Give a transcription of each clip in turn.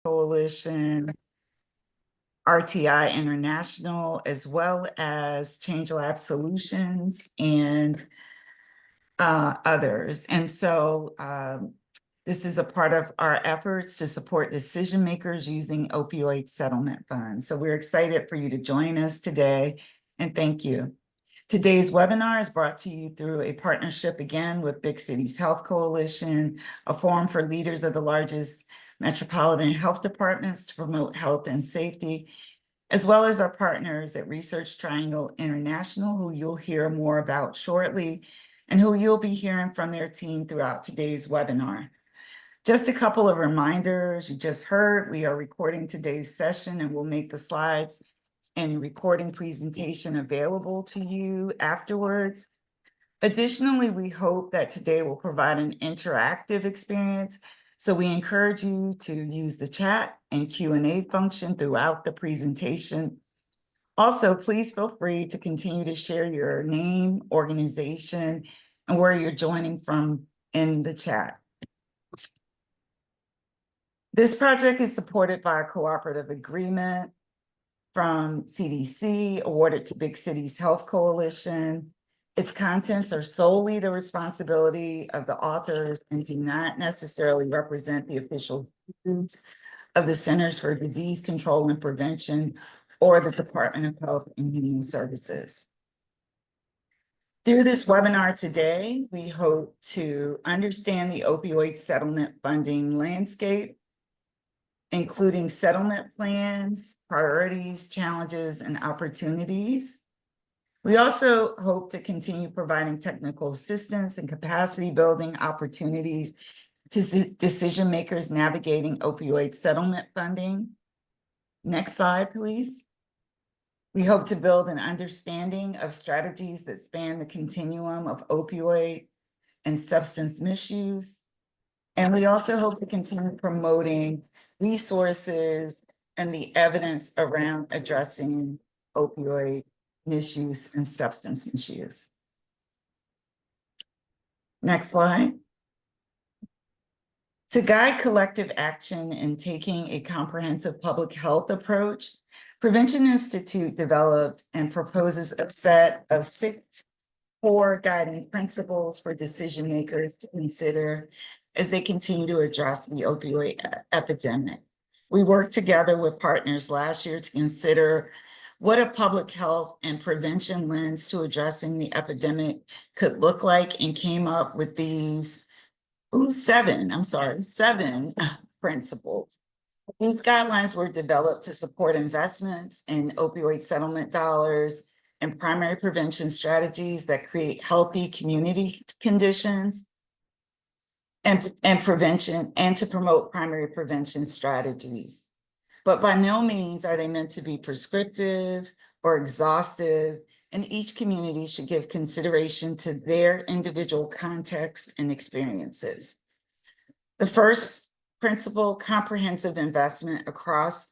Coalition, RTI International, as well as ChangeLab Solutions and others. And so this is a part of our efforts to support decision makers using opioid settlement funds. So we're excited for you to join us today, and thank you. Today's webinar is brought to you through a partnership again with Big Cities Health Coalition, a forum for leaders of the largest metropolitan health departments to promote health and safety, as well as our partners at Research Triangle International, who you'll hear more about shortly, and who you'll be hearing from their team throughout today's webinar. Just a couple of reminders. You just heard we are recording today's session, and we'll make the slides and recording presentation available to you afterwards. Additionally, we hope that today will provide an interactive experience, so we encourage you to use the chat and Q&A function throughout the presentation. Also, please feel free to continue to share your name, organization, and where you're joining from in the chat. This project is supported by a cooperative agreement from CDC, awarded to Big Cities Health Coalition. Its contents are solely the responsibility of the authors and do not necessarily represent the official views of the Centers for Disease Control and Prevention or the Department of Health and Human Services. Through this webinar today, we hope to understand the opioid settlement funding landscape, including settlement plans, priorities, challenges, and opportunities. We also hope to continue providing technical assistance and capacity building opportunities to decision makers navigating opioid settlement funding. Next slide, please. We hope to build an understanding of strategies that span the continuum of opioid and substance misuse. And we also hope to continue promoting resources and the evidence around addressing opioid misuse and substance misuse. Next slide. To guide collective action in taking a comprehensive public health approach, Prevention Institute developed and proposes a set of 6 core guiding principles for decision makers to consider as they continue to address the opioid epidemic. We worked together with partners last year to consider what a public health and prevention lens to addressing the epidemic could look like, and came up with these 7 principles. These guidelines were developed to support investments in opioid settlement dollars and primary prevention strategies that create healthy community conditions and prevention, and to promote primary prevention strategies. But by no means are they meant to be prescriptive or exhaustive, and each community should give consideration to their individual context and experiences. The first principle, comprehensive investment across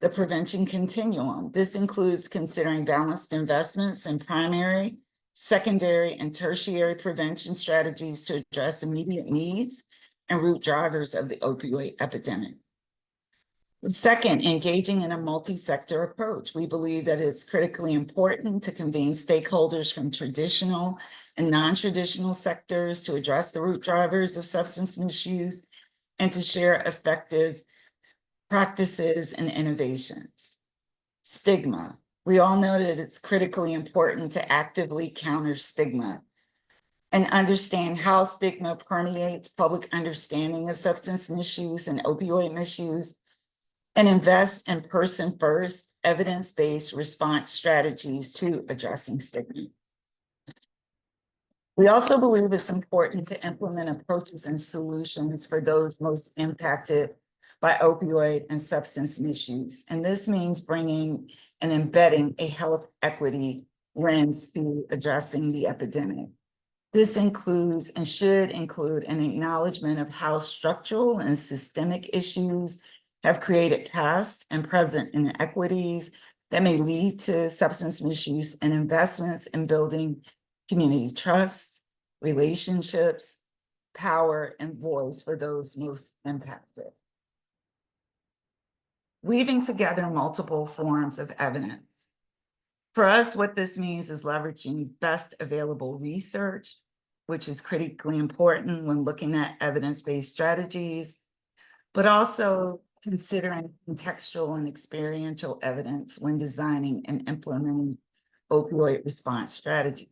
the prevention continuum. This includes considering balanced investments in primary, secondary, and tertiary prevention strategies to address immediate needs and root drivers of the opioid epidemic. Second, engaging in a multi-sector approach. We believe that it's critically important to convene stakeholders from traditional and non-traditional sectors to address the root drivers of substance misuse and to share effective practices and innovations. Stigma. We all know that it's critically important to actively counter stigma and understand how stigma permeates public understanding of substance misuse and opioid misuse, and invest in person-first, evidence-based response strategies to addressing stigma. We also believe it's important to implement approaches and solutions for those most impacted by opioid and substance misuse. And this means bringing and embedding a health equity lens to addressing the epidemic. This includes and should include an acknowledgement of how structural and systemic issues have created past and present inequities that may lead to substance misuse, and investments in building community trust, relationships, power, and voice for those most impacted. weaving together multiple forms of evidence. For us, what this means is leveraging best available research, which is critically important when looking at evidence-based strategies, but also considering contextual and experiential evidence when designing and implementing opioid response strategies.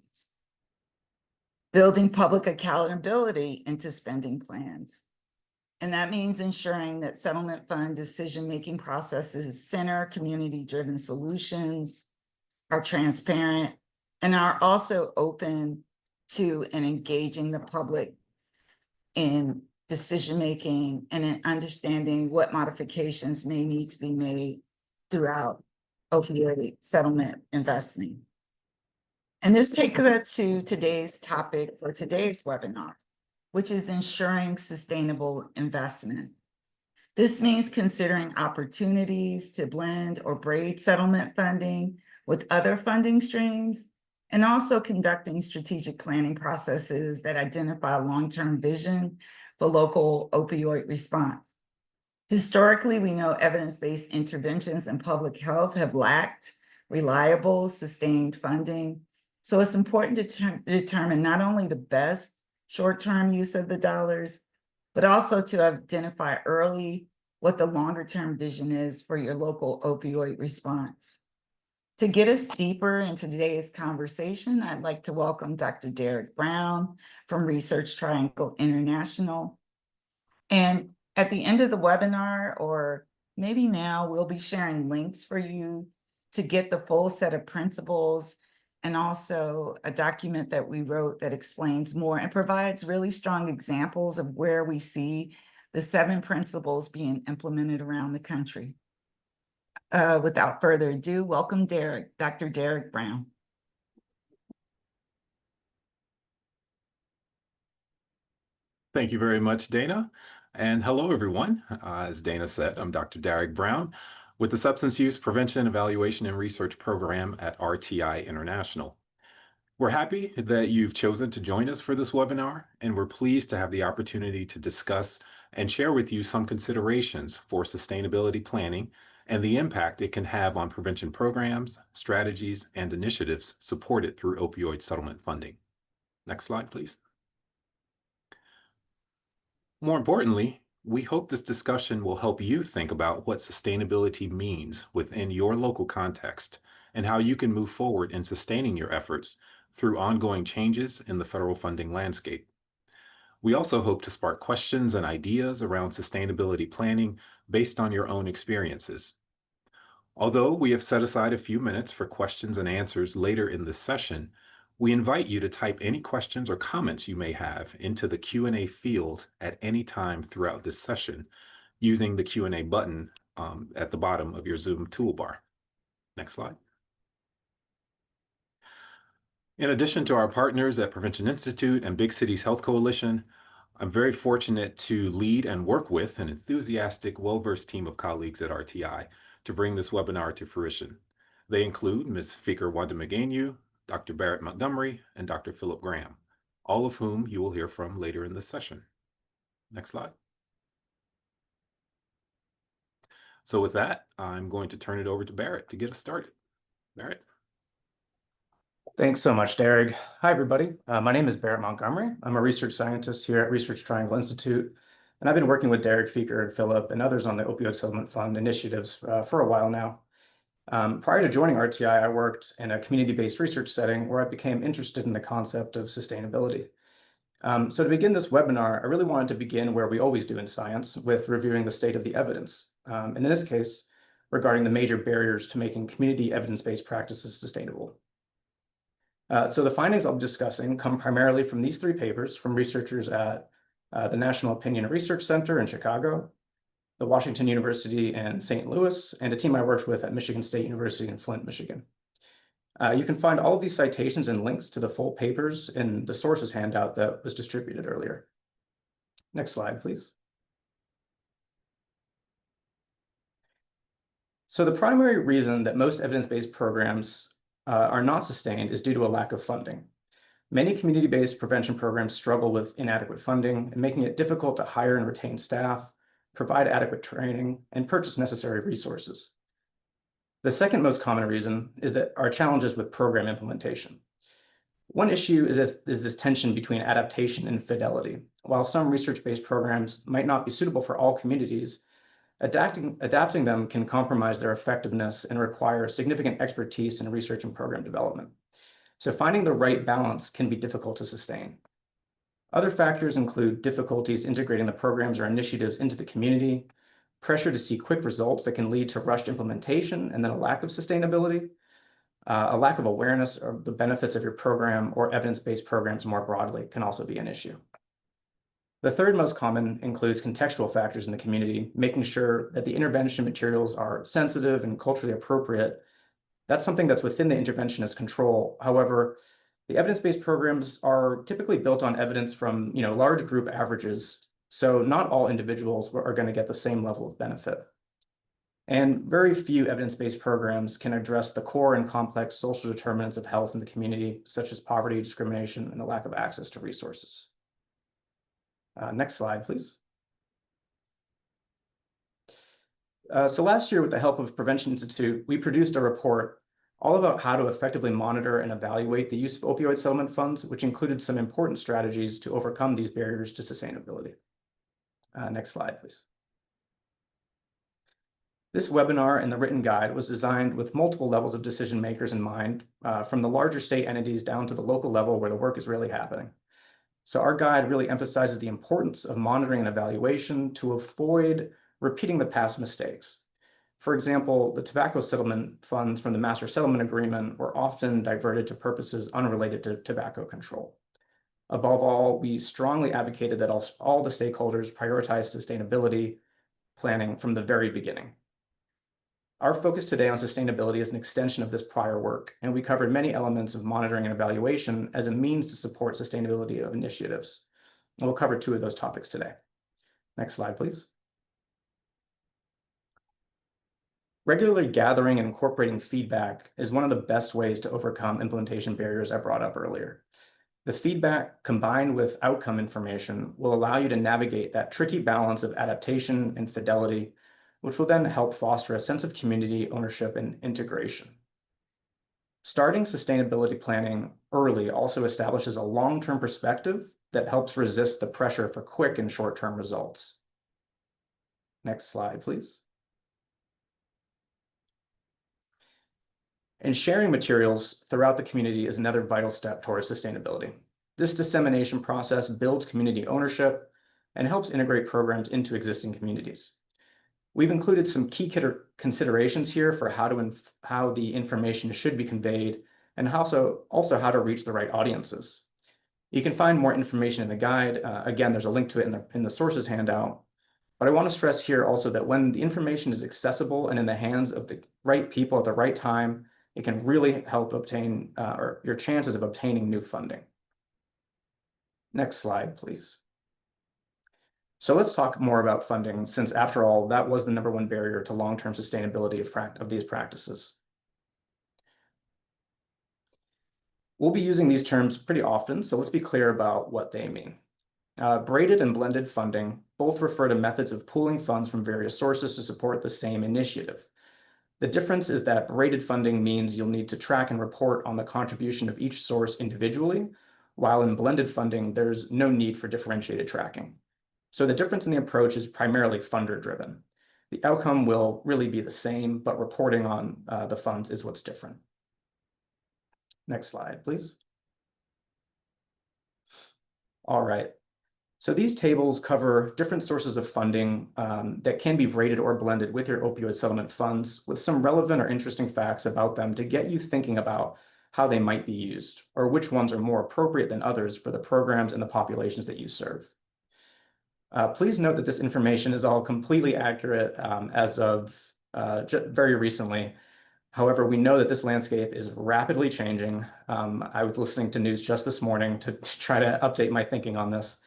Building public accountability into spending plans. And that means ensuring that settlement fund decision-making processes center community-driven solutions, are transparent, and are also open to and engaging the public in decision-making and in understanding what modifications may need to be made throughout opioid settlement investing. And this takes us to today's topic for today's webinar, which is ensuring sustainable investment. This means considering opportunities to blend or braid settlement funding with other funding streams, and also conducting strategic planning processes that identify long-term vision for local opioid response. Historically, we know evidence-based interventions in public health have lacked reliable, sustained funding. So it's important to determine not only the best short-term use of the dollars, but also to identify early what the longer-term vision is for your local opioid response. To get us deeper into today's conversation, I'd like to welcome Dr. Derek Brown from Research Triangle International. And at the end of the webinar, or maybe now, we'll be sharing links for you to get the full set of principles and also a document that we wrote that explains more and provides really strong examples of where we see the 7 principles being implemented around the country. Without further ado, welcome Dr. Derek Brown. Thank you very much, Dana. And hello, everyone. As Dana said, I'm Dr. Derek Brown with the Substance Use Prevention, Evaluation, and Research Program at RTI International. We're happy that you've chosen to join us for this webinar, and we're pleased to have the opportunity to discuss and share with you some considerations for sustainability planning and the impact it can have on prevention programs, strategies, and initiatives supported through opioid settlement funding. Next slide, please. More importantly, we hope this discussion will help you think about what sustainability means within your local context and how you can move forward in sustaining your efforts through ongoing changes in the federal funding landscape. We also hope to spark questions and ideas around sustainability planning based on your own experiences. Although we have set aside a few minutes for questions and answers later in this session, we invite you to type any questions or comments you may have into the Q&A field at any time throughout this session using the Q&A button at the bottom of your Zoom toolbar. Next slide. In addition to our partners at Prevention Institute and Big Cities Health Coalition, I'm very fortunate to lead and work with an enthusiastic, well-versed team of colleagues at RTI to bring this webinar to fruition. They include Ms. Fikir Wanda-Magenu, Dr. Barrett Montgomery, and Dr. Philip Graham, all of whom you will hear from later in this session. Next slide. So with that, I'm going to turn it over to Barrett to get us started. Barrett. Thanks so much, Derek. Hi, everybody. My name is Barrett Montgomery. I'm a research scientist here at Research Triangle Institute, and I've been working with Derek, Fikir, and Philip, and others on the Opioid Settlement Fund initiatives for a while now. Prior to joining RTI, I worked in a community-based research setting where I became interested in the concept of sustainability. So to begin this webinar, I really wanted to begin where we always do in science, with reviewing the state of the evidence, and in this case, regarding the major barriers to making community evidence-based practices sustainable. So the findings I'll be discussing come primarily from these 3 papers from researchers at the National Opinion Research Center in Chicago, the Washington University in St. Louis, and a team I worked with at Michigan State University in Flint, Michigan. You can find all of these citations and links to the full papers in the sources handout that was distributed earlier. Next slide, please. So the primary reason that most evidence-based programs are not sustained is due to a lack of funding. Many community-based prevention programs struggle with inadequate funding and making it difficult to hire and retain staff, provide adequate training, and purchase necessary resources. The second most common reason is that our challenges with program implementation. One issue is this tension between adaptation and fidelity. While some research-based programs might not be suitable for all communities, adapting them can compromise their effectiveness and require significant expertise in research and program development. So finding the right balance can be difficult to sustain. Other factors include difficulties integrating the programs or initiatives into the community, pressure to see quick results that can lead to rushed implementation, and then a lack of sustainability, a lack of awareness of the benefits of your program or evidence-based programs more broadly can also be an issue. The third most common includes contextual factors in the community, making sure that the intervention materials are sensitive and culturally appropriate. That's something that's within the interventionist control. However, the evidence-based programs are typically built on evidence from large group averages, so not all individuals are going to get the same level of benefit. And very few evidence-based programs can address the core and complex social determinants of health in the community, such as poverty, discrimination, and the lack of access to resources. Next slide, please. So last year, with the help of Prevention Institute, we produced a report all about how to effectively monitor and evaluate the use of opioid settlement funds, which included some important strategies to overcome these barriers to sustainability. Next slide, please. This webinar and the written guide was designed with multiple levels of decision makers in mind, from the larger state entities down to the local level where the work is really happening. So our guide really emphasizes the importance of monitoring and evaluation to avoid repeating the past mistakes. For example, the tobacco settlement funds from the Master Settlement Agreement were often diverted to purposes unrelated to tobacco control. Above all, we strongly advocated that all the stakeholders prioritize sustainability planning from the very beginning. Our focus today on sustainability is an extension of this prior work, and we covered many elements of monitoring and evaluation as a means to support sustainability of initiatives. And we'll cover two of those topics today. Next slide, please. Regularly gathering and incorporating feedback is one of the best ways to overcome implementation barriers I brought up earlier. The feedback combined with outcome information will allow you to navigate that tricky balance of adaptation and fidelity, which will then help foster a sense of community ownership and integration. Starting sustainability planning early also establishes a long-term perspective that helps resist the pressure for quick and short-term results. Next slide, please. And sharing materials throughout the community is another vital step towards sustainability. This dissemination process builds community ownership and helps integrate programs into existing communities. We've included some key considerations here for how the information should be conveyed and also how to reach the right audiences. You can find more information in the guide. Again, there's a link to it in the sources handout. But I want to stress here also that when the information is accessible and in the hands of the right people at the right time, it can really help obtain or your chances of obtaining new funding. Next slide, please. So let's talk more about funding, since after all, that was the #1 barrier to long-term sustainability of these practices. We'll be using these terms pretty often, so let's be clear about what they mean. Braided and blended funding both refer to methods of pooling funds from various sources to support the same initiative. The difference is that braided funding means you'll need to track and report on the contribution of each source individually, while in blended funding, there's no need for differentiated tracking. So the difference in the approach is primarily funder-driven. The outcome will really be the same, but reporting on the funds is what's different. Next slide, please. All right. So these tables cover different sources of funding that can be braided or blended with your opioid settlement funds, with some relevant or interesting facts about them to get you thinking about how they might be used, or which ones are more appropriate than others for the programs and the populations that you serve. Please note that this information is all completely accurate as of very recently. However, we know that this landscape is rapidly changing. I was listening to news just this morning to try to update my thinking on this.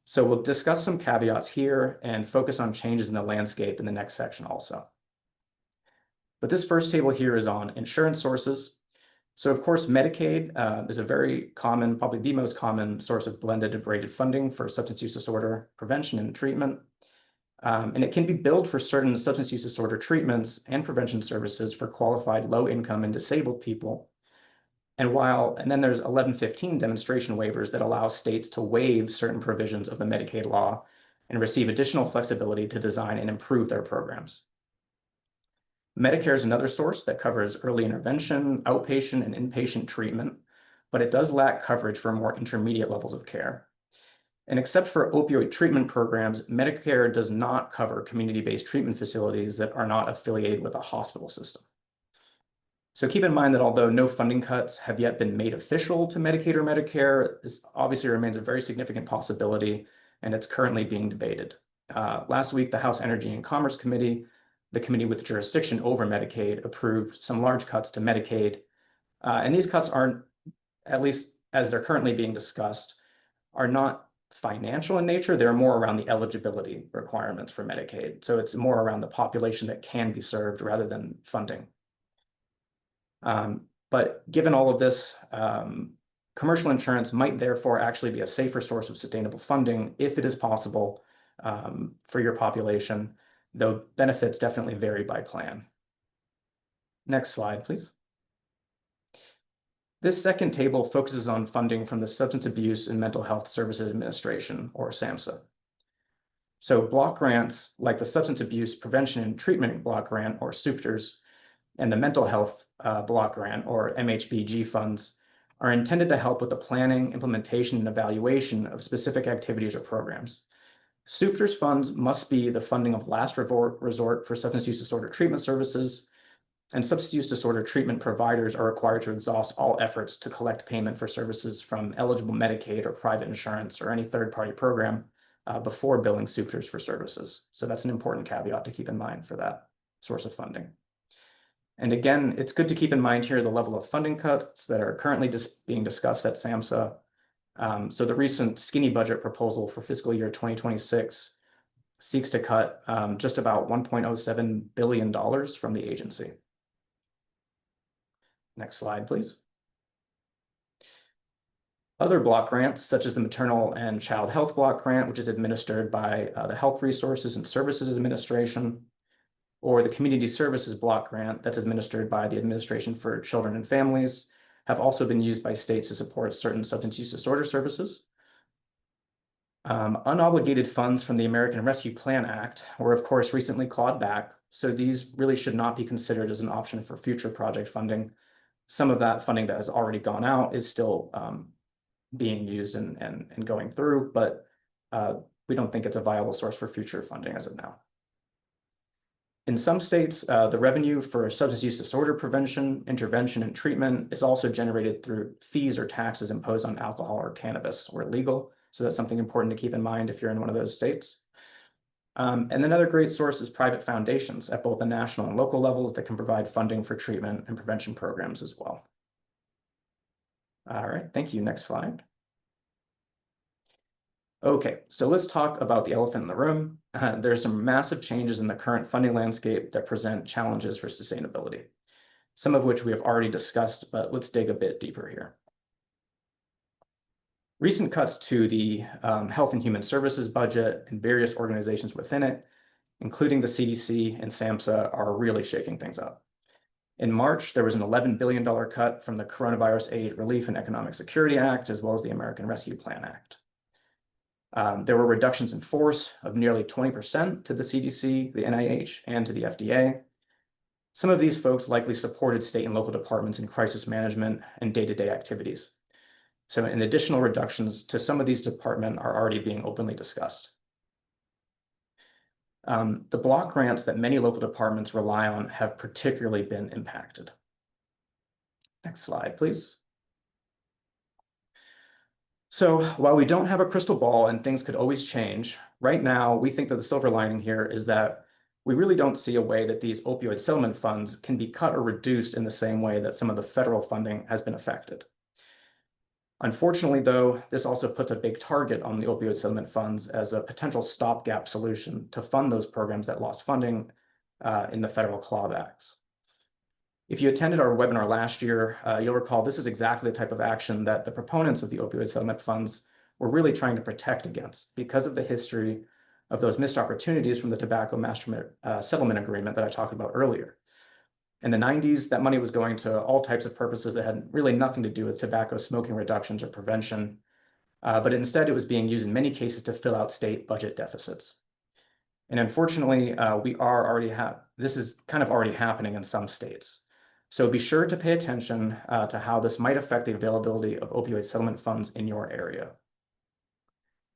So we'll discuss some caveats here and focus on changes in the landscape in the next section also. But this first table here is on insurance sources. So of course, Medicaid is a very common, probably the most common source of blended and braided funding for substance use disorder prevention and treatment. And it can be billed for certain substance use disorder treatments and prevention services for qualified low-income and disabled people. And then there's 1115 demonstration waivers that allow states to waive certain provisions of the Medicaid law and receive additional flexibility to design and improve their programs. Medicare is another source that covers early intervention, outpatient, and inpatient treatment, but it does lack coverage for more intermediate levels of care. And except for opioid treatment programs, Medicare does not cover community-based treatment facilities that are not affiliated with a hospital system. So keep in mind that although no funding cuts have yet been made official to Medicaid or Medicare, this obviously remains a very significant possibility, and it's currently being debated. Last week, the House Energy and Commerce Committee, the committee with jurisdiction over Medicaid, approved some large cuts to Medicaid. And these cuts aren't, at least as they're currently being discussed, are not financial in nature. They're more around the eligibility requirements for Medicaid. So it's more around the population that can be served rather than funding. But given all of this, commercial insurance might therefore actually be a safer source of sustainable funding if it is possible for your population, though benefits definitely vary by plan. Next slide, please. This second table focuses on funding from the Substance Abuse and Mental Health Services Administration, or SAMHSA. So block grants like the Substance Abuse Prevention and Treatment Block Grant, or SUPTRs, and the Mental Health Block Grant, or MHBG funds, are intended to help with the planning, implementation, and evaluation of specific activities or programs. SUPTRs funds must be the funding of last resort for substance use disorder treatment services, and substance use disorder treatment providers are required to exhaust all efforts to collect payment for services from eligible Medicaid or private insurance or any third-party program before billing SUPTRs for services. So that's an important caveat to keep in mind for that source of funding. And again, it's good to keep in mind here the level of funding cuts that are currently being discussed at SAMHSA. So the recent skinny budget proposal for fiscal year 2026 seeks to cut just about $1.07 billion from the agency. Next slide, please. Other block grants, such as the Maternal and Child Health Block Grant, which is administered by the Health Resources and Services Administration, or the Community Services Block Grant that's administered by the Administration for Children and Families, have also been used by states to support certain substance use disorder services. Unobligated funds from the American Rescue Plan Act were, of course, recently clawed back, so these really should not be considered as an option for future project funding. Some of that funding that has already gone out is still being used and going through, but we don't think it's a viable source for future funding as of now. In some states, the revenue for substance use disorder prevention, intervention, and treatment is also generated through fees or taxes imposed on alcohol or cannabis where legal. So that's something important to keep in mind if you're in one of those states. And another great source is private foundations at both the national and local levels that can provide funding for treatment and prevention programs as well. All right, thank you. Next slide. Okay, so let's talk about the elephant in the room. There are some massive changes in the current funding landscape that present challenges for sustainability, some of which we have already discussed, but let's dig a bit deeper here. Recent cuts to the Health and Human Services budget and various organizations within it, including the CDC and SAMHSA, are really shaking things up. In March, there was an $11 billion cut from the Coronavirus Aid, Relief, and Economic Security Act, as well as the American Rescue Plan Act. There were reductions in force of nearly 20% to the CDC, the NIH, and to the FDA. Some of these folks likely supported state and local departments in crisis management and day-to-day activities. So an additional reductions to some of these departments are already being openly discussed. The block grants that many local departments rely on have particularly been impacted. Next slide, please. So while we don't have a crystal ball and things could always change, right now we think that the silver lining here is that we really don't see a way that these opioid settlement funds can be cut or reduced in the same way that some of the federal funding has been affected. Unfortunately, though, this also puts a big target on the opioid settlement funds as a potential stopgap solution to fund those programs that lost funding in the federal clawbacks. If you attended our webinar last year, you'll recall this is exactly the type of action that the proponents of the opioid settlement funds were really trying to protect against because of the history of those missed opportunities from the tobacco master settlement agreement that I talked about earlier. In the 90s, that money was going to all types of purposes that had really nothing to do with tobacco smoking reductions or prevention, but instead it was being used in many cases to fill out state budget deficits. And unfortunately, this is kind of already happening in some states. So be sure to pay attention to how this might affect the availability of opioid settlement funds in your area.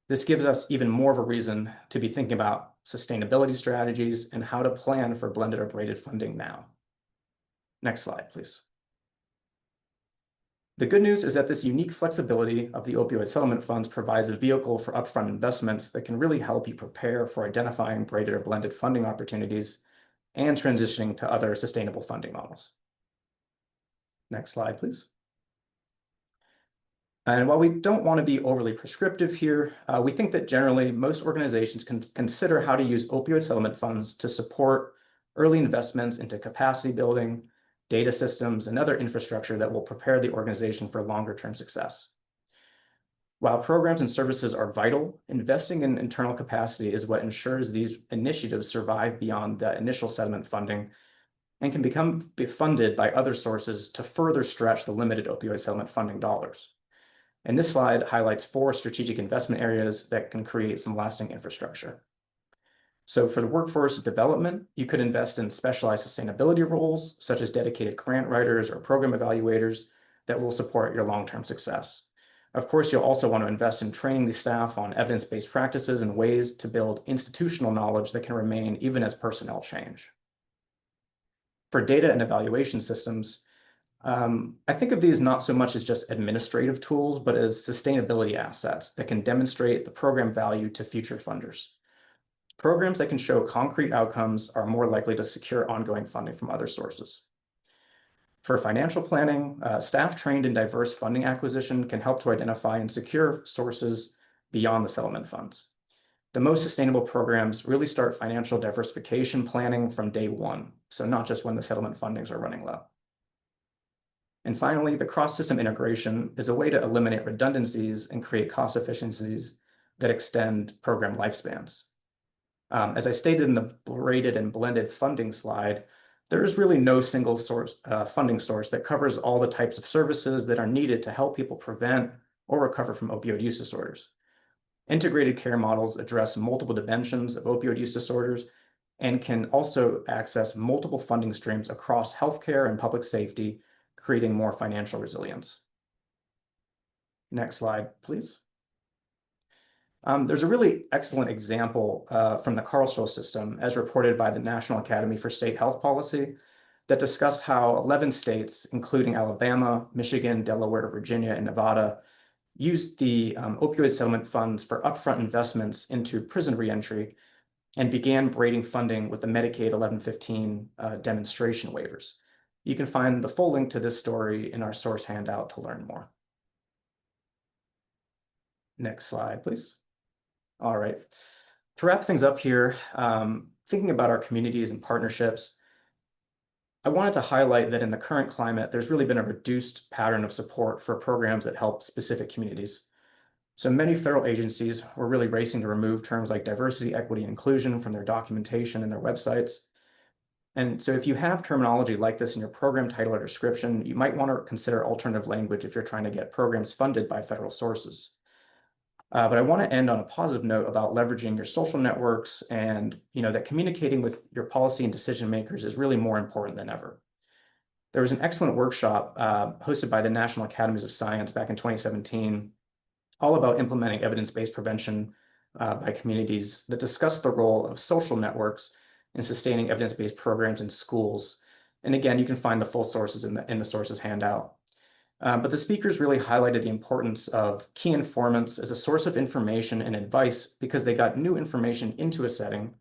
This gives us even more of a reason to be thinking about sustainability strategies and how to plan for blended or braided funding now. Next slide, please. The good news is that this unique flexibility of the opioid settlement funds provides a vehicle for upfront investments that can really help you prepare for identifying braided or blended funding opportunities and transitioning to other sustainable funding models. Next slide, please. And while we don't want to be overly prescriptive here, we think that generally most organizations can consider how to use opioid settlement funds to support early investments into capacity building, data systems, and other infrastructure that will prepare the organization for longer-term success. While programs and services are vital, investing in internal capacity is what ensures these initiatives survive beyond the initial settlement funding and can be funded by other sources to further stretch the limited opioid settlement funding dollars. And this slide highlights 4 strategic investment areas that can create some lasting infrastructure. So for the workforce development, you could invest in specialized sustainability roles, such as dedicated grant writers or program evaluators that will support your long-term success. Of course, you'll also want to invest in training the staff on evidence-based practices and ways to build institutional knowledge that can remain even as personnel change. For data and evaluation systems, I think of these not so much as just administrative tools, but as sustainability assets that can demonstrate the program value to future funders. Programs that can show concrete outcomes are more likely to secure ongoing funding from other sources. For financial planning, staff trained in diverse funding acquisition can help to identify and secure sources beyond the settlement funds. The most sustainable programs really start financial diversification planning from day one, so not just when the settlement fundings are running low. And finally, the cross-system integration is a way to eliminate redundancies and create cost efficiencies that extend program lifespans. As I stated in the braided and blended funding slide, there is really no single funding source that covers all the types of services that are needed to help people prevent or recover from opioid use disorders. Integrated care models address multiple dimensions of opioid use disorders and can also access multiple funding streams across healthcare and public safety, creating more financial resilience. Next slide, please. There's a really excellent example from the Karlsruhe system, as reported by the National Academy for State Health Policy, that discussed how 11 states, including Alabama, Michigan, Delaware, Virginia, and Nevada, used the opioid settlement funds for upfront investments into prison reentry and began braiding funding with the Medicaid 1115 demonstration waivers. You can find the full link to this story in our source handout to learn more. Next slide, please. All right. To wrap things up here, thinking about our communities and partnerships, I wanted to highlight that in the current climate, there's really been a reduced pattern of support for programs that help specific communities. So many federal agencies were really racing to remove terms like diversity, equity, and inclusion from their documentation and their websites. And so if you have terminology like this in your program title or description, you might want to consider alternative language if you're trying to get programs funded by federal sources. But I want to end on a positive note about leveraging your social networks and that communicating with your policy and decision makers is really more important than ever. There was an excellent workshop hosted by the National Academies of Science back in 2017, all about implementing evidence-based prevention by communities that discussed the role of social networks in sustaining evidence-based programs in schools. And again, you can find the full sources in the sources handout. But the speakers really highlighted the importance of key informants as a source of information and advice because they got new information into a setting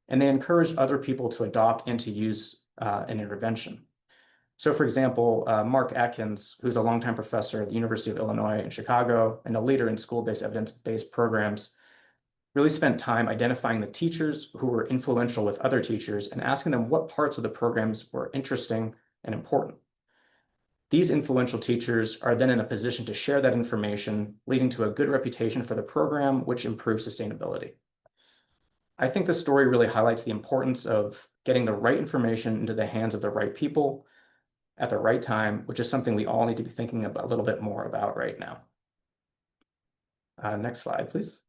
and they encouraged other people to adopt and to use an intervention. So for example, Mark Atkins, who's a longtime professor at the University of Illinois in Chicago and a leader in school-based evidence-based programs, really spent time identifying the teachers who were influential with other teachers and asking them what parts of the programs were interesting and important. These influential teachers are then in a position to share that information, leading to a good reputation for the program, which improves sustainability. I think this story really highlights the importance of getting the right information into the hands of the right people at the right time, which is something we all need to be thinking about a little bit more about right now. Next slide, please.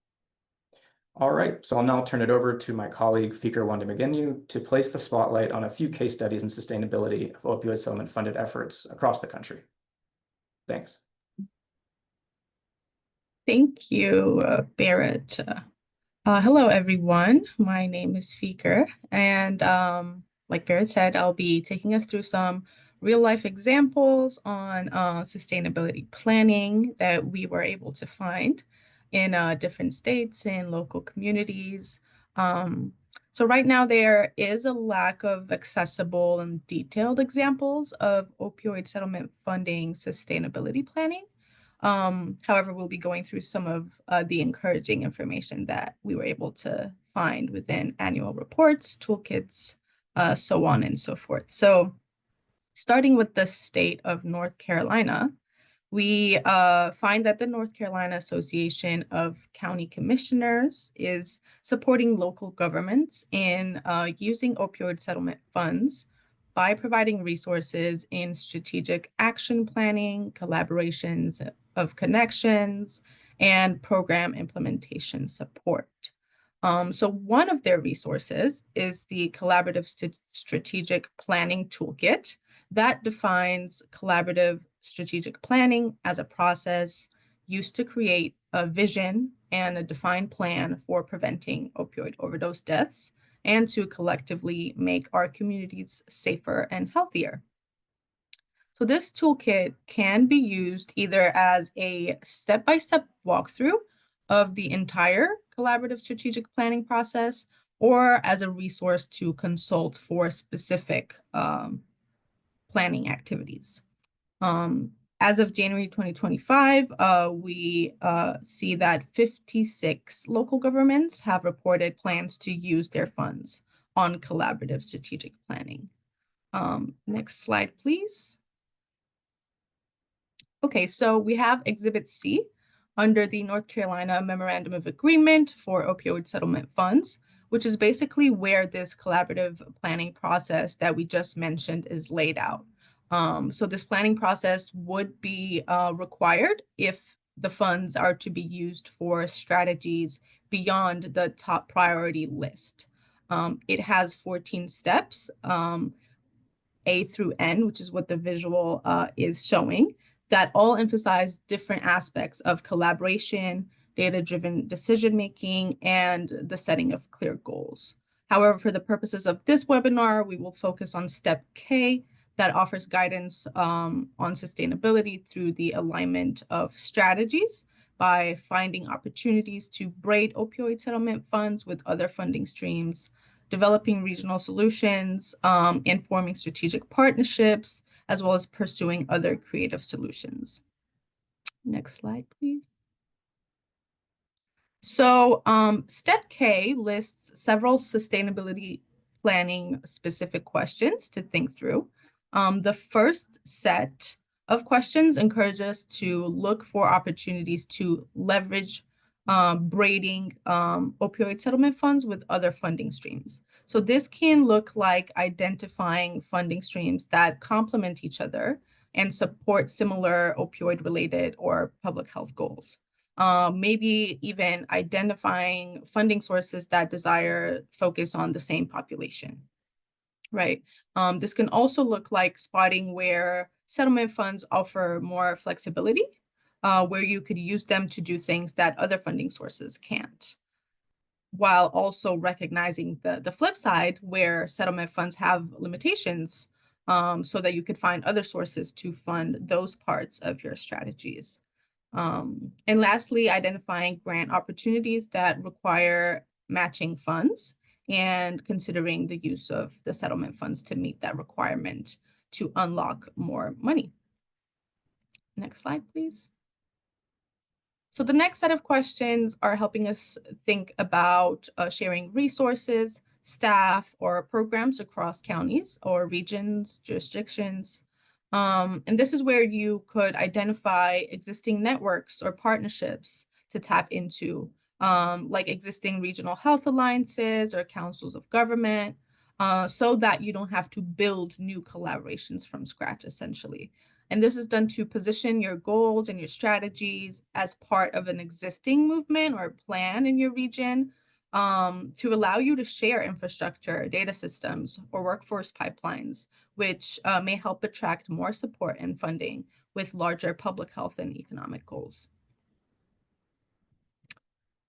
All right, so I'll now turn it over to my colleague, Fikar Wandimagenu, to place the spotlight on a few case studies in sustainability of opioid settlement-funded efforts across the country. Thanks. Thank you, Barrett. Hello, everyone. My name is Fikar, and like Barrett said, I'll be taking us through some real-life examples on sustainability planning that we were able to find in different states and local communities. So right now, there is a lack of accessible and detailed examples of opioid settlement funding sustainability planning. However, we'll be going through some of the encouraging information that we were able to find within annual reports, toolkits, so on and so forth. So starting with the state of North Carolina, we find that the North Carolina Association of County Commissioners is supporting local governments in using opioid settlement funds by providing resources in strategic action planning, collaborations of connections, and program implementation support. So one of their resources is the Collaborative Strategic Planning Toolkit that defines collaborative strategic planning as a process used to create a vision and a defined plan for preventing opioid overdose deaths and to collectively make our communities safer and healthier. So this toolkit can be used either as a step-by-step walkthrough of the entire collaborative strategic planning process or as a resource to consult for specific planning activities. As of January 2025, we see that 56 local governments have reported plans to use their funds on collaborative strategic planning. Next slide, please. Okay, so we have Exhibit C under the North Carolina Memorandum of Agreement for Opioid Settlement Funds, which is basically where this collaborative planning process that we just mentioned is laid out. So this planning process would be required if the funds are to be used for strategies beyond the top priority list. It has 14 steps, A through N, which is what the visual is showing, that all emphasize different aspects of collaboration, data-driven decision-making, and the setting of clear goals. However, for the purposes of this webinar, we will focus on step K that offers guidance on sustainability through the alignment of strategies by finding opportunities to braid opioid settlement funds with other funding streams, developing regional solutions, and forming strategic partnerships, as well as pursuing other creative solutions. Next slide, please. So step K lists several sustainability planning specific questions to think through. The first set of questions encourage us to look for opportunities to leverage braiding opioid settlement funds with other funding streams. So this can look like identifying funding streams that complement each other and support similar opioid-related or public health goals. Maybe even identifying funding sources that desire focus on the same population, right? This can also look like spotting where settlement funds offer more flexibility, where you could use them to do things that other funding sources can't, while also recognizing the flip side where settlement funds have limitations, so that you could find other sources to fund those parts of your strategies. And lastly, identifying grant opportunities that require matching funds and considering the use of the settlement funds to meet that requirement to unlock more money. Next slide, please. So the next set of questions are helping us think about sharing resources, staff, or programs across counties or regions, jurisdictions. And this is where you could identify existing networks or partnerships to tap into like existing regional health alliances or councils of government, so that you don't have to build new collaborations from scratch, essentially. And this is done to position your goals and your strategies as part of an existing movement or plan in your region, to allow you to share infrastructure, data systems, or workforce pipelines, which may help attract more support and funding with larger public health and economic goals.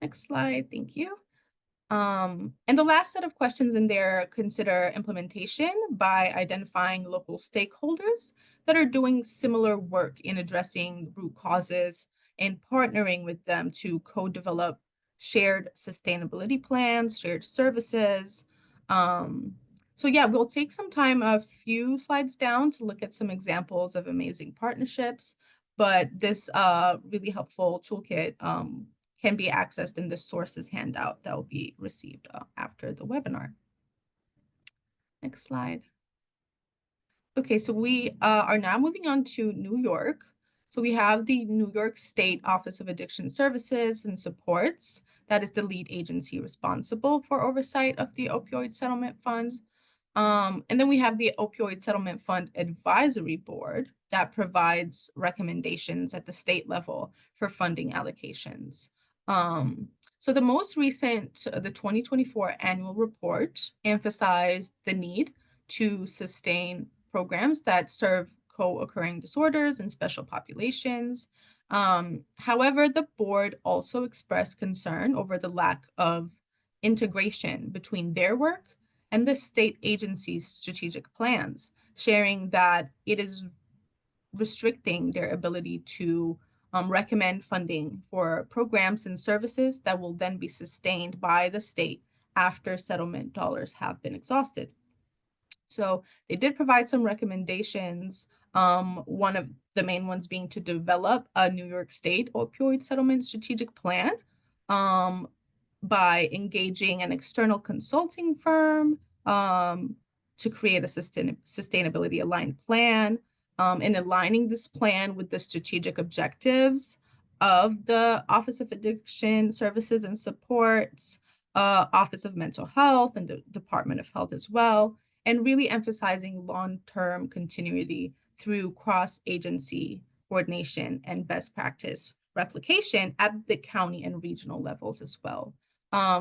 Next slide, thank you. And the last set of questions in there consider implementation by identifying local stakeholders that are doing similar work in addressing root causes and partnering with them to co-develop shared sustainability plans, shared services. So yeah, we'll take some time, a few slides down, to look at some examples of amazing partnerships, but this really helpful toolkit can be accessed in the sources handout that will be received after the webinar. Next slide. Okay, so we are now moving on to New York. So we have the New York State Office of Addiction Services and Supports. That is the lead agency responsible for oversight of the Opioid Settlement Fund. And then we have the Opioid Settlement Fund Advisory Board that provides recommendations at the state level for funding allocations. So the most recent, the 2024 annual report emphasized the need to sustain programs that serve co-occurring disorders and special populations. However, the board also expressed concern over the lack of integration between their work and the state agency's strategic plans, sharing that it is restricting their ability to recommend funding for programs and services that will then be sustained by the state after settlement dollars have been exhausted. So they did provide some recommendations, one of the main ones being to develop a New York State opioid settlement strategic plan by engaging an external consulting firm to create a sustainability aligned plan, and aligning this plan with the strategic objectives of the Office of Addiction Services and Supports, Office of Mental Health, and the Department of Health as well, and really emphasizing long-term continuity through cross-agency coordination and best practice replication at the county and regional levels as well.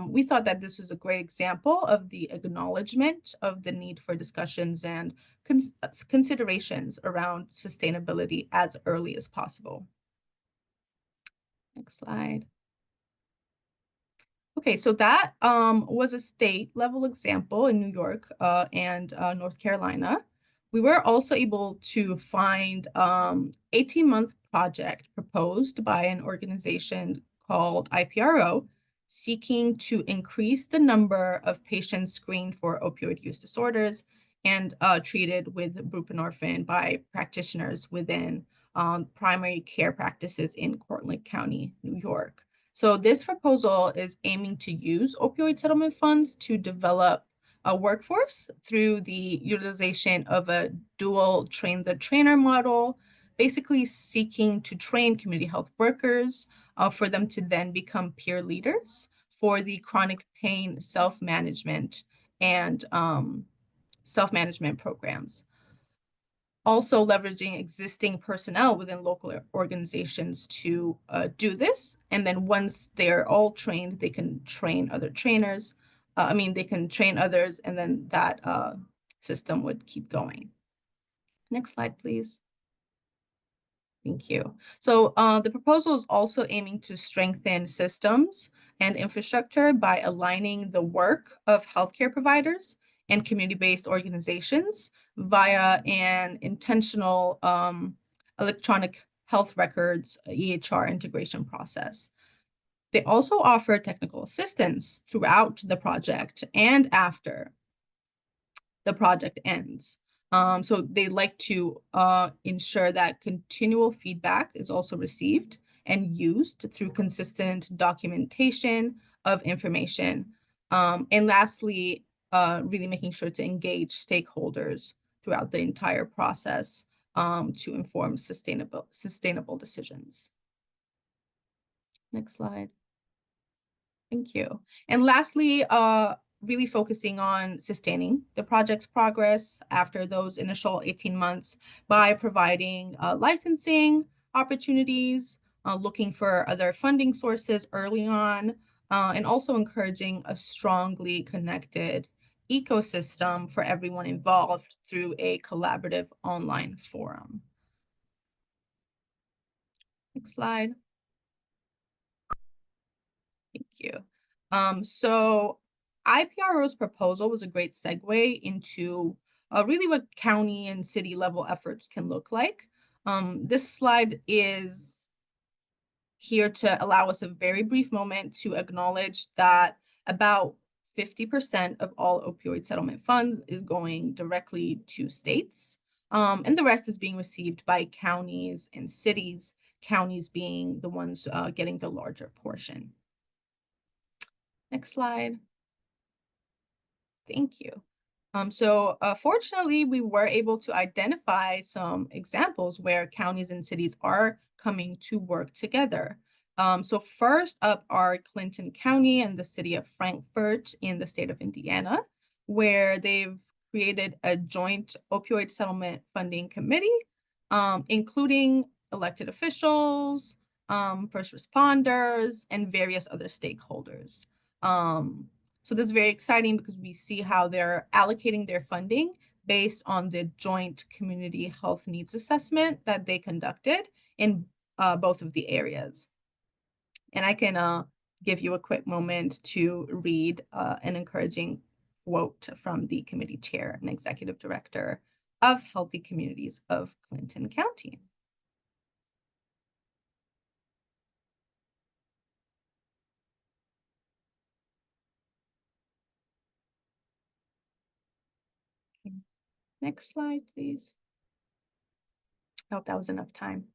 We thought that this is a great example of the acknowledgement of the need for discussions and considerations around sustainability as early as possible. Next slide. Okay, so that was a state level example in New York and North Carolina. We were also able to find 18-month project proposed by an organization called IPRO, seeking to increase the number of patients screened for opioid use disorders and treated with buprenorphine by practitioners within primary care practices in Cortland County, New York. So this proposal is aiming to use opioid settlement funds to develop a workforce through the utilization of a dual train the trainer model, basically seeking to train community health workers for them to then become peer leaders for the chronic pain self-management and self-management programs. Also leveraging existing personnel within local organizations to do this. And then once they're all trained, they can train other trainers. They can train others, and then that system would keep going. Next slide, please. Thank you. So the proposal is also aiming to strengthen systems and infrastructure by aligning the work of healthcare providers and community-based organizations via an intentional electronic health records EHR integration process. They also offer technical assistance throughout the project and after the project ends. So they like to ensure that continual feedback is also received and used through consistent documentation of information. And lastly, really making sure to engage stakeholders throughout the entire process to inform sustainable decisions. Next slide. Thank you. And lastly, really focusing on sustaining the project's progress after those initial 18 months by providing licensing opportunities, looking for other funding sources early on, and also encouraging a strongly connected ecosystem for everyone involved through a collaborative online forum. Next slide. Thank you. So IPRO's proposal was a great segue into really what county and city level efforts can look like. This slide is here to allow us a very brief moment to acknowledge that about 50% of all opioid settlement funds is going directly to states, and the rest is being received by counties and cities, counties being the ones getting the larger portion. Next slide. Thank you. Fortunately, we were able to identify some examples where counties and cities are coming to work together. So first up are Clinton County and the city of Frankfurt in the state of Indiana, where they've created a joint opioid settlement funding committee, including elected officials, first responders, and various other stakeholders. So this is very exciting because we see how they're allocating their funding based on the joint community health needs assessment that they conducted in both of the areas. And I can give you a quick moment to read an encouraging quote from the committee chair and executive director of Healthy Communities of Clinton County. Next slide, please. I hope that was enough time.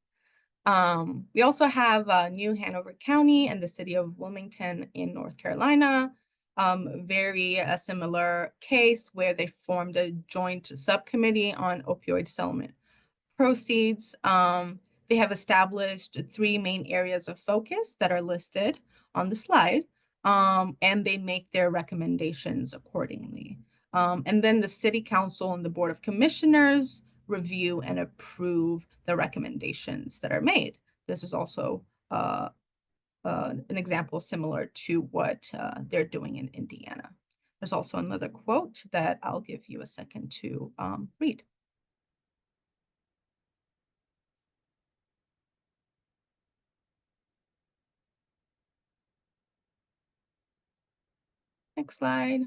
We also have New Hanover County and the city of Wilmington in North Carolina. Very similar case where they formed a joint subcommittee on opioid settlement proceeds. They have established 3 main areas of focus that are listed on the slide, and they make their recommendations accordingly. And then the city council and the board of commissioners review and approve the recommendations that are made. This is also an example similar to what they're doing in Indiana. There's also another quote that I'll give you a second to read. Next slide.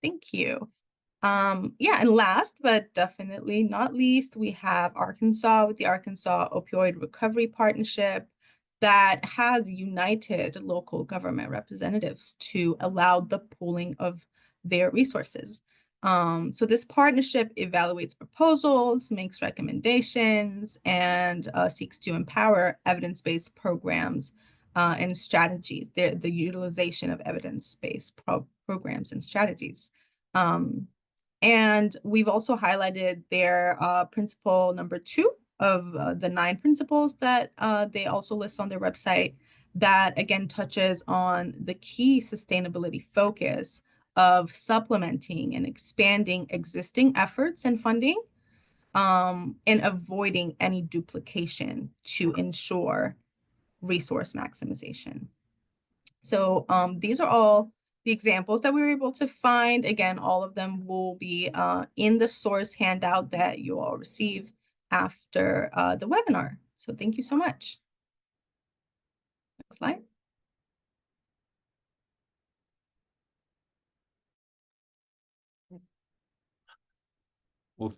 Thank you. Yeah, and last but definitely not least, we have Arkansas with the Arkansas Opioid Recovery Partnership that has united local government representatives to allow the pooling of their resources. So this partnership evaluates proposals, makes recommendations, and seeks to empower evidence-based programs and strategies, the utilization of evidence-based programs and strategies. And we've also highlighted their principle number 2 of the 9 principles that they also list on their website that again touches on the key sustainability focus of supplementing and expanding existing efforts and funding, and avoiding any duplication to ensure resource maximization. So these are all the examples that we were able to find. Again, all of them will be in the source handout that you all receive after the webinar. So thank you so much. Next slide. Well,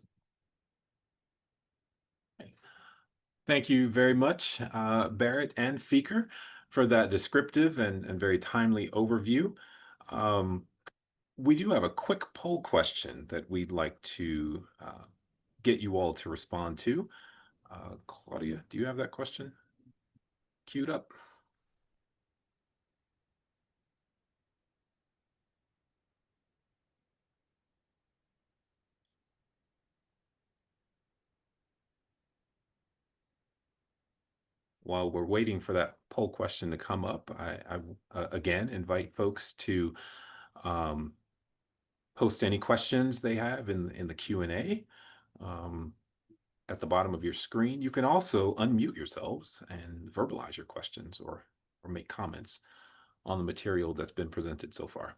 thank you very much, Barrett and Feeker, for that descriptive and very timely overview. We do have a quick poll question that we'd like to get you all to respond to. Claudia, do you have that question queued up? while we're waiting for that poll question to come up, I again invite folks to um, post any questions they have in the Q&A at the bottom of your screen. You can also unmute yourselves and verbalize your questions or make comments on the material that's been presented so far.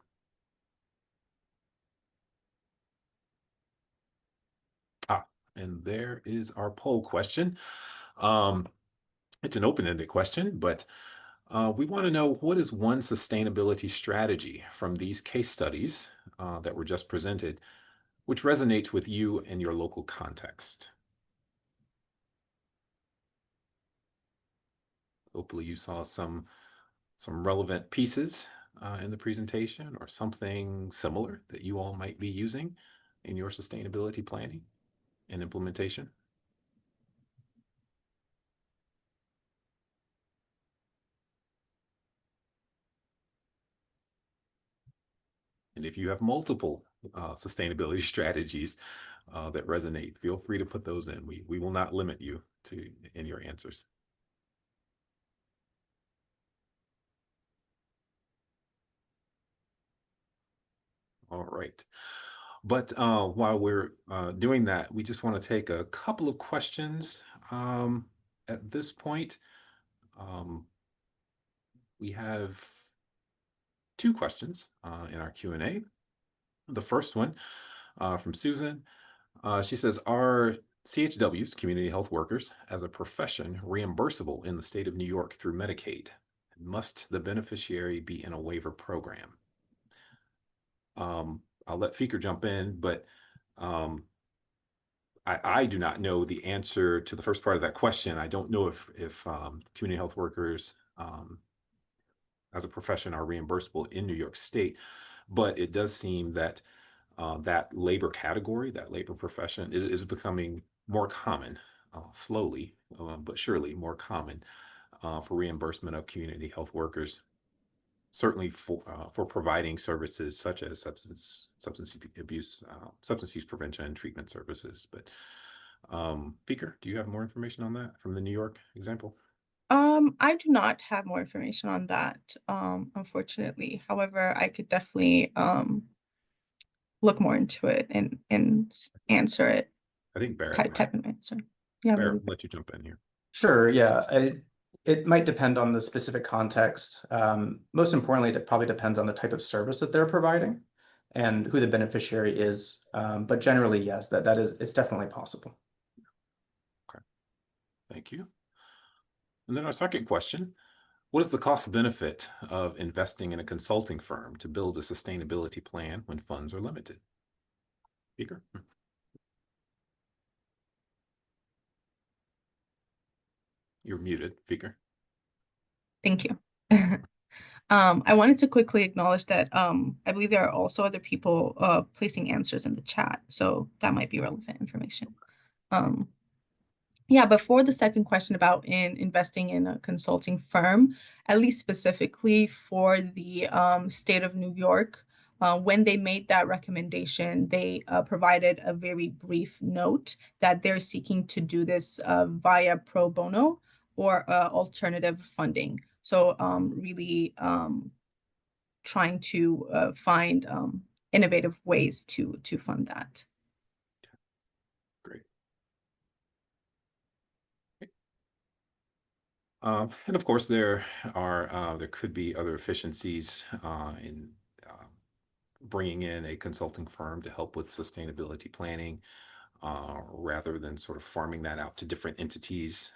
And there is our poll question. It's an open-ended question, but we want to know, what is one sustainability strategy from these case studies that were just presented, which resonates with you in your local context? Hopefully you saw some relevant pieces in the presentation, or something similar that you all might be using in your sustainability planning and implementation. And if you have multiple sustainability strategies that resonate, feel free to put those in. We will not limit you in your answers. All right. But while we're doing that, we just want to take a couple of questions at this point. We have two questions in our Q&A. The first one from Susan. She says, are CHWs, community health workers, as a profession reimbursable in the state of New York through Medicaid? Must the beneficiary be in a waiver program? I'll let Feker jump in, but I do not know the answer to the first part of that question. I don't know if community health workers as a profession are reimbursable in New York State, but it does seem that that labor category, that labor profession is becoming more common, slowly, but surely more common for reimbursement of community health workers, certainly for providing services such as substance abuse, substance use prevention and treatment services. But Feker, do you have more information on that from the New York example? I do not have more information on that, unfortunately. However, I could definitely look more into it and answer it. I think Barrett Type an answer. Yeah, Barrett, maybe. let you jump in here. Sure, yeah. It might depend on the specific context. Most importantly, it probably depends on the type of service that they're providing and who the beneficiary is. But generally, yes, it's definitely possible. Okay, thank you. And then our second question, what is the cost benefit of investing in a consulting firm to build a sustainability plan when funds are limited? Feker? You're muted, Feker. Thank you. I wanted to quickly acknowledge that I believe there are also other people placing answers in the chat, so that might be relevant information. Yeah, but for the second question about investing in a consulting firm, at least specifically for the state of New York, when they made that recommendation, they provided a very brief note that they're seeking to do this via pro bono or alternative funding. So really trying to find innovative ways to fund that. Great. And of course, there could be other efficiencies in bringing in a consulting firm to help with sustainability planning, rather than sort of farming that out to different entities,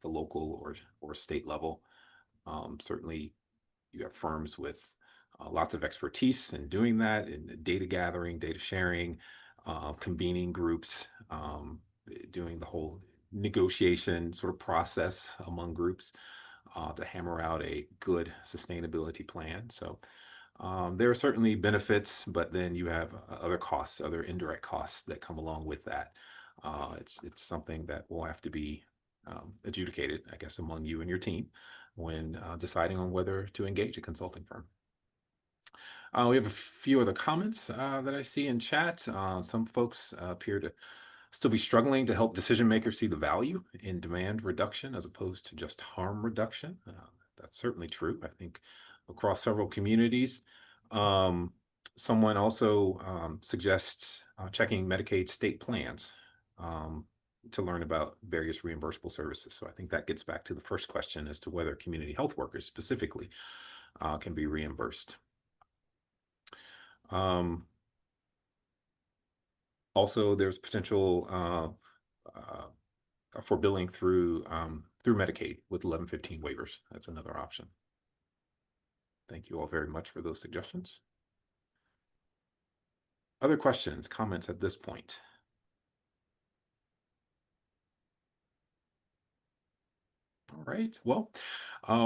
the local or state level. Certainly, you have firms with lots of expertise in doing that, in data gathering, data sharing, convening groups, doing the whole negotiation sort of process among groups to hammer out a good sustainability plan. So there are certainly benefits, but then you have other costs, other indirect costs that come along with that. It's something that will have to be adjudicated, I guess, among you and your team when deciding on whether to engage a consulting firm. We have a few other comments that I see in chat. Some folks appear to still be struggling to help decision makers see the value in demand reduction as opposed to just harm reduction. That's certainly true, I think, across several communities. Someone also suggests checking Medicaid state plans to learn about various reimbursable services. So I think that gets back to the first question as to whether community health workers specifically can be reimbursed. Also, there's potential for billing through Medicaid with 1115 waivers. That's another option. Thank you all very much for those suggestions. Other questions, comments at this point? All right, well,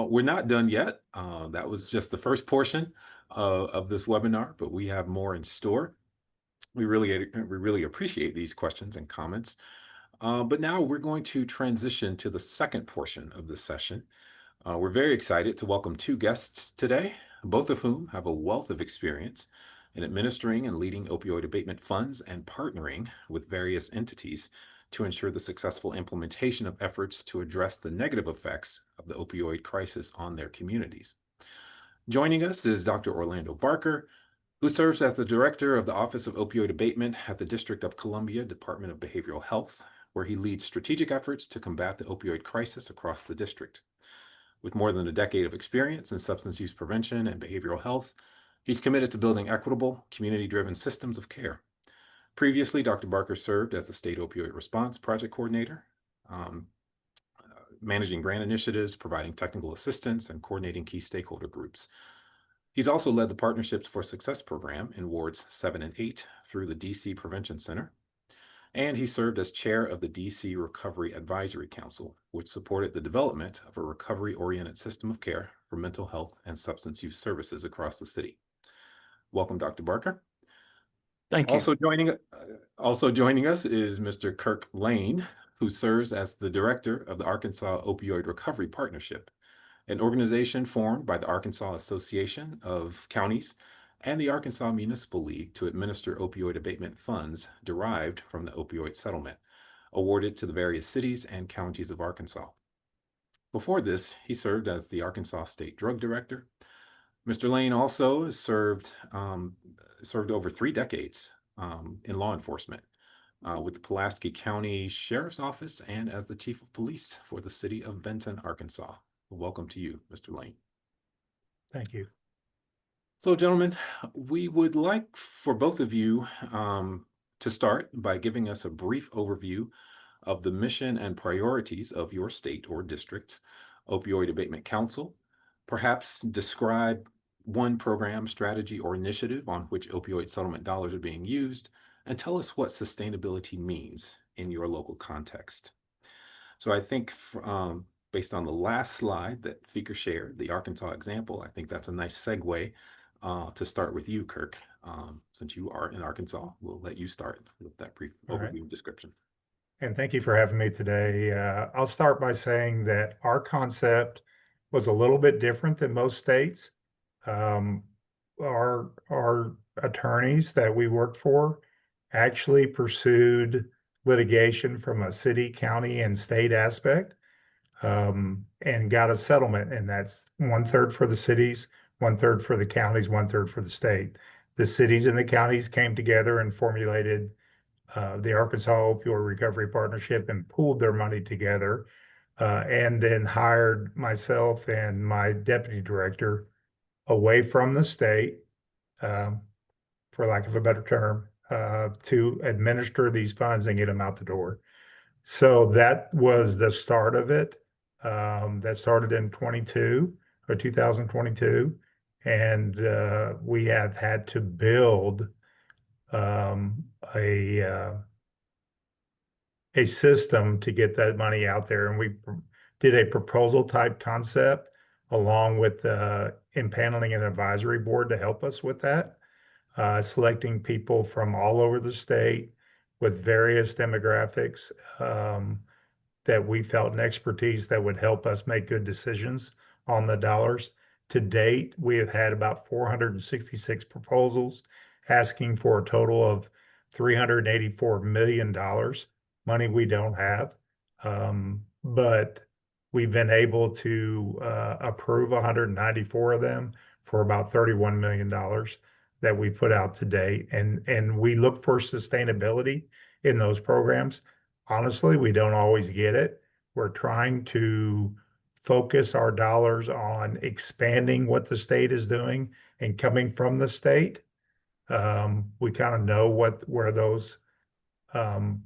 we're not done yet. That was just the first portion of this webinar, but we have more in store. We really appreciate these questions and comments. But now we're going to transition to the second portion of this session. We're very excited to welcome two guests today, both of whom have a wealth of experience in administering and leading opioid abatement funds and partnering with various entities to ensure the successful implementation of efforts to address the negative effects of the opioid crisis on their communities. Joining us is Dr. Orlando Barker, who serves as the Director of the Office of Opioid Abatement at the District of Columbia Department of Behavioral Health, where he leads strategic efforts to combat the opioid crisis across the district. With more than a decade of experience in substance use prevention and behavioral health, he's committed to building equitable, community-driven systems of care. Previously, Dr. Barker served as the State Opioid Response Project Coordinator, managing grant initiatives, providing technical assistance, and coordinating key stakeholder groups. He's also led the Partnerships for Success program in Wards 7 and 8 through the DC Prevention Center. And he served as chair of the DC Recovery Advisory Council, which supported the development of a recovery-oriented system of care for mental health and substance use services across the city. Welcome, Dr. Barker. Thank you. Also joining us is Mr. Kirk Lane, who serves as the director of the Arkansas Opioid Recovery Partnership, an organization formed by the Arkansas Association of Counties and the Arkansas Municipal League to administer opioid abatement funds derived from the opioid settlement, awarded to the various cities and counties of Arkansas. Before this, he served as the Arkansas State Drug Director. Mr. Lane also served over 3 decades in law enforcement with the Pulaski County Sheriff's Office and as the Chief of Police for the city of Benton, Arkansas. Welcome to you, Mr. Lane. Thank you. So, gentlemen, we would like for both of you to start by giving us a brief overview of the mission and priorities of your state or district's Opioid Abatement Council. Perhaps describe one program, strategy, or initiative on which opioid settlement dollars are being used, and tell us what sustainability means in your local context. So I think based on the last slide that Feker shared, the Arkansas example, I think that's a nice segue to start with you, Kirk. Since you are in Arkansas, we'll let you start with that brief overview and description. And thank you for having me today. I'll start by saying that our concept was a little bit different than most states. Our attorneys that we worked for actually pursued litigation from a city, county, and state aspect, and got a settlement. And that's 1/3 for the cities, 1/3 for the counties, 1/3 for the state. The cities and the counties came together and formulated the Arkansas Opioid Recovery Partnership and pooled their money together, and then hired myself and my deputy director away from the state, for lack of a better term, to administer these funds and get them out the door. So that was the start of it. That started in 2022, and we have had to build a system to get that money out there. And we did a proposal type concept along with the impaneling and advisory board to help us with that, selecting people from all over the state with various demographics that we felt and expertise that would help us make good decisions on the dollars. To date, we have had about 466 proposals asking for a total of $384 million money we don't have. But we've been able to approve 194 of them for about $31 million that we put out to date. And we look for sustainability in those programs. Honestly, we don't always get it. We're trying to focus our dollars on expanding what the state is doing and coming from the state. We kind of know where those um,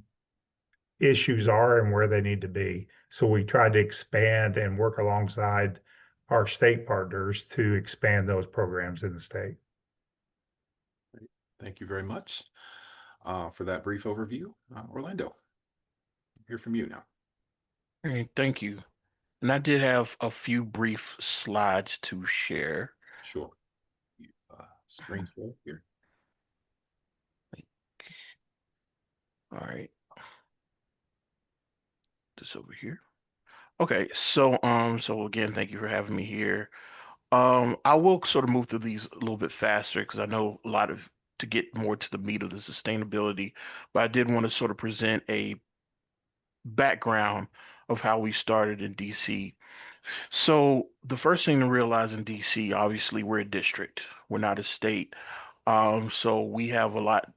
issues are and where they need to be. So we try to expand and work alongside our state partners to expand those programs in the state. Thank you very much for that brief overview. Orlando, hear from you now. Hey, thank you. And I did have a few brief slides to share. Sure. Screen share here. All right. This over here. Okay, so again, thank you for having me here. I will sort of move through these a little bit faster because I know a lot of to get more to the meat of the sustainability, but I did want to sort of present a background of how we started in DC. So the first thing to realize in DC, obviously we're a district, we're not a state. So we have a lot.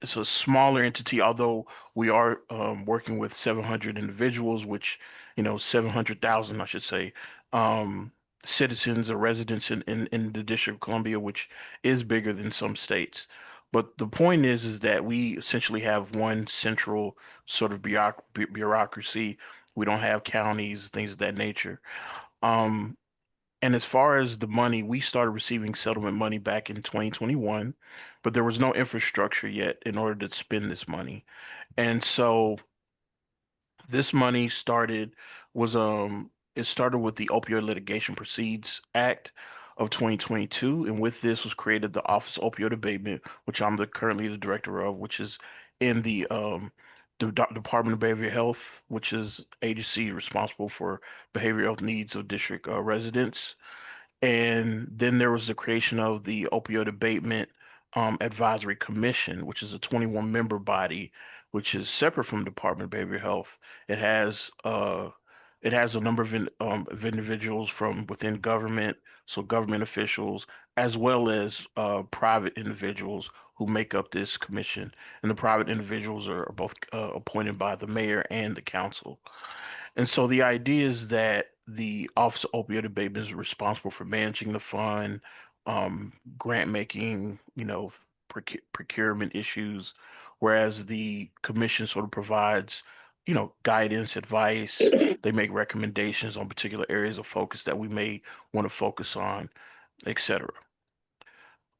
It's a smaller entity, although we are working with 700 individuals, which, 700,000, I should say, um, citizens or residents in the District of Columbia, which is bigger than some states. But the point is that we essentially have one central sort of bureaucracy. We don't have counties, things of that nature. Um, and as far as the money, we started receiving settlement money back in 2021, but there was no infrastructure yet in order to spend this money. And so this money it started with the Opioid Litigation Proceeds Act of 2022, and with this was created the Office of Opioid Abatement, which I'm currently the director of, which is in the Department of Behavioral Health, which is agency responsible for behavioral health needs of district residents. And then there was the creation of the Opioid Abatement Advisory Commission, which is a 21 member body, which is separate from Department of Behavioral Health. It has uh, it has a number of individuals from within government, so government officials, as well as private individuals who make up this commission. And the private individuals are both appointed by the mayor and the council. And so the idea is that the Office of Opioid Abatement is responsible for managing the fund, grant making, procurement issues, whereas the commission sort of provides, guidance, advice. They make recommendations on particular areas of focus that we may want to focus on, etc.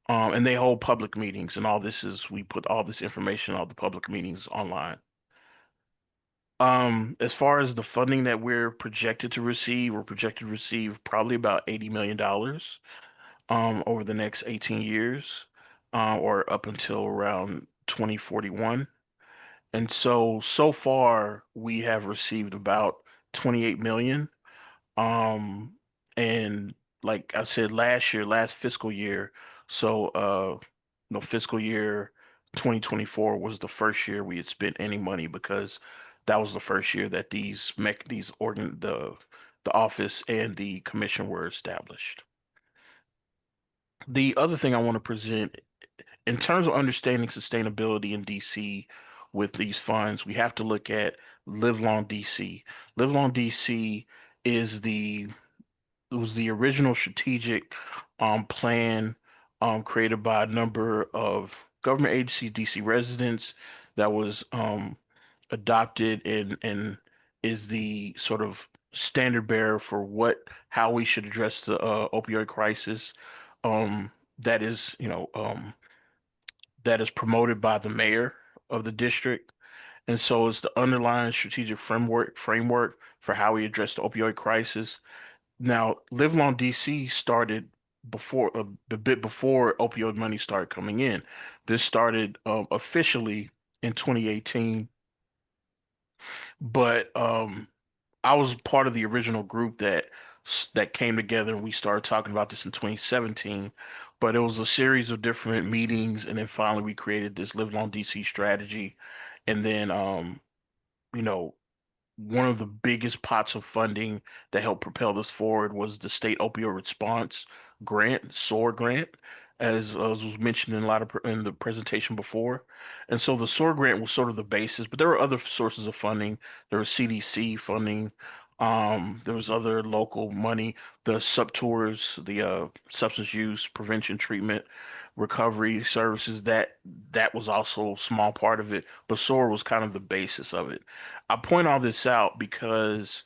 And they hold public meetings, and we put all this information, all the public meetings online. As far as the funding that we're projected to receive probably about $80 million over the next 18 years, or up until around 2041. And so far we have received about 28 million. Um, and like I said, last fiscal year, so no fiscal year 2024 was the first year we had spent any money because that was the first year that the office and the commission were established. The other thing I want to present in terms of understanding sustainability in DC with these funds, we have to look at Live Long DC. Live Long DC is it was the original strategic plan created by a number of government agencies, DC residents, that was adopted and is the sort of standard bearer for how we should address the opioid crisis. Um, that is, that is promoted by the mayor of the district. And so it's the underlying strategic framework for how we address the opioid crisis. Now, Live Long DC started before a bit before opioid money started coming in. This started officially in 2018, but I was part of the original group that came together and we started talking about this in 2017. But it was a series of different meetings, and then finally we created this Live Long DC strategy, and then you know, one of the biggest pots of funding that helped propel this forward was the state opioid response grant, SOAR grant, as was mentioned in a lot of in the presentation before. And so the SOAR grant was sort of the basis, but there were other sources of funding. There was CDC funding. There was other local money, the subtours, the substance use prevention, treatment, recovery services. That was also a small part of it, but SOAR was kind of the basis of it. I point all this out because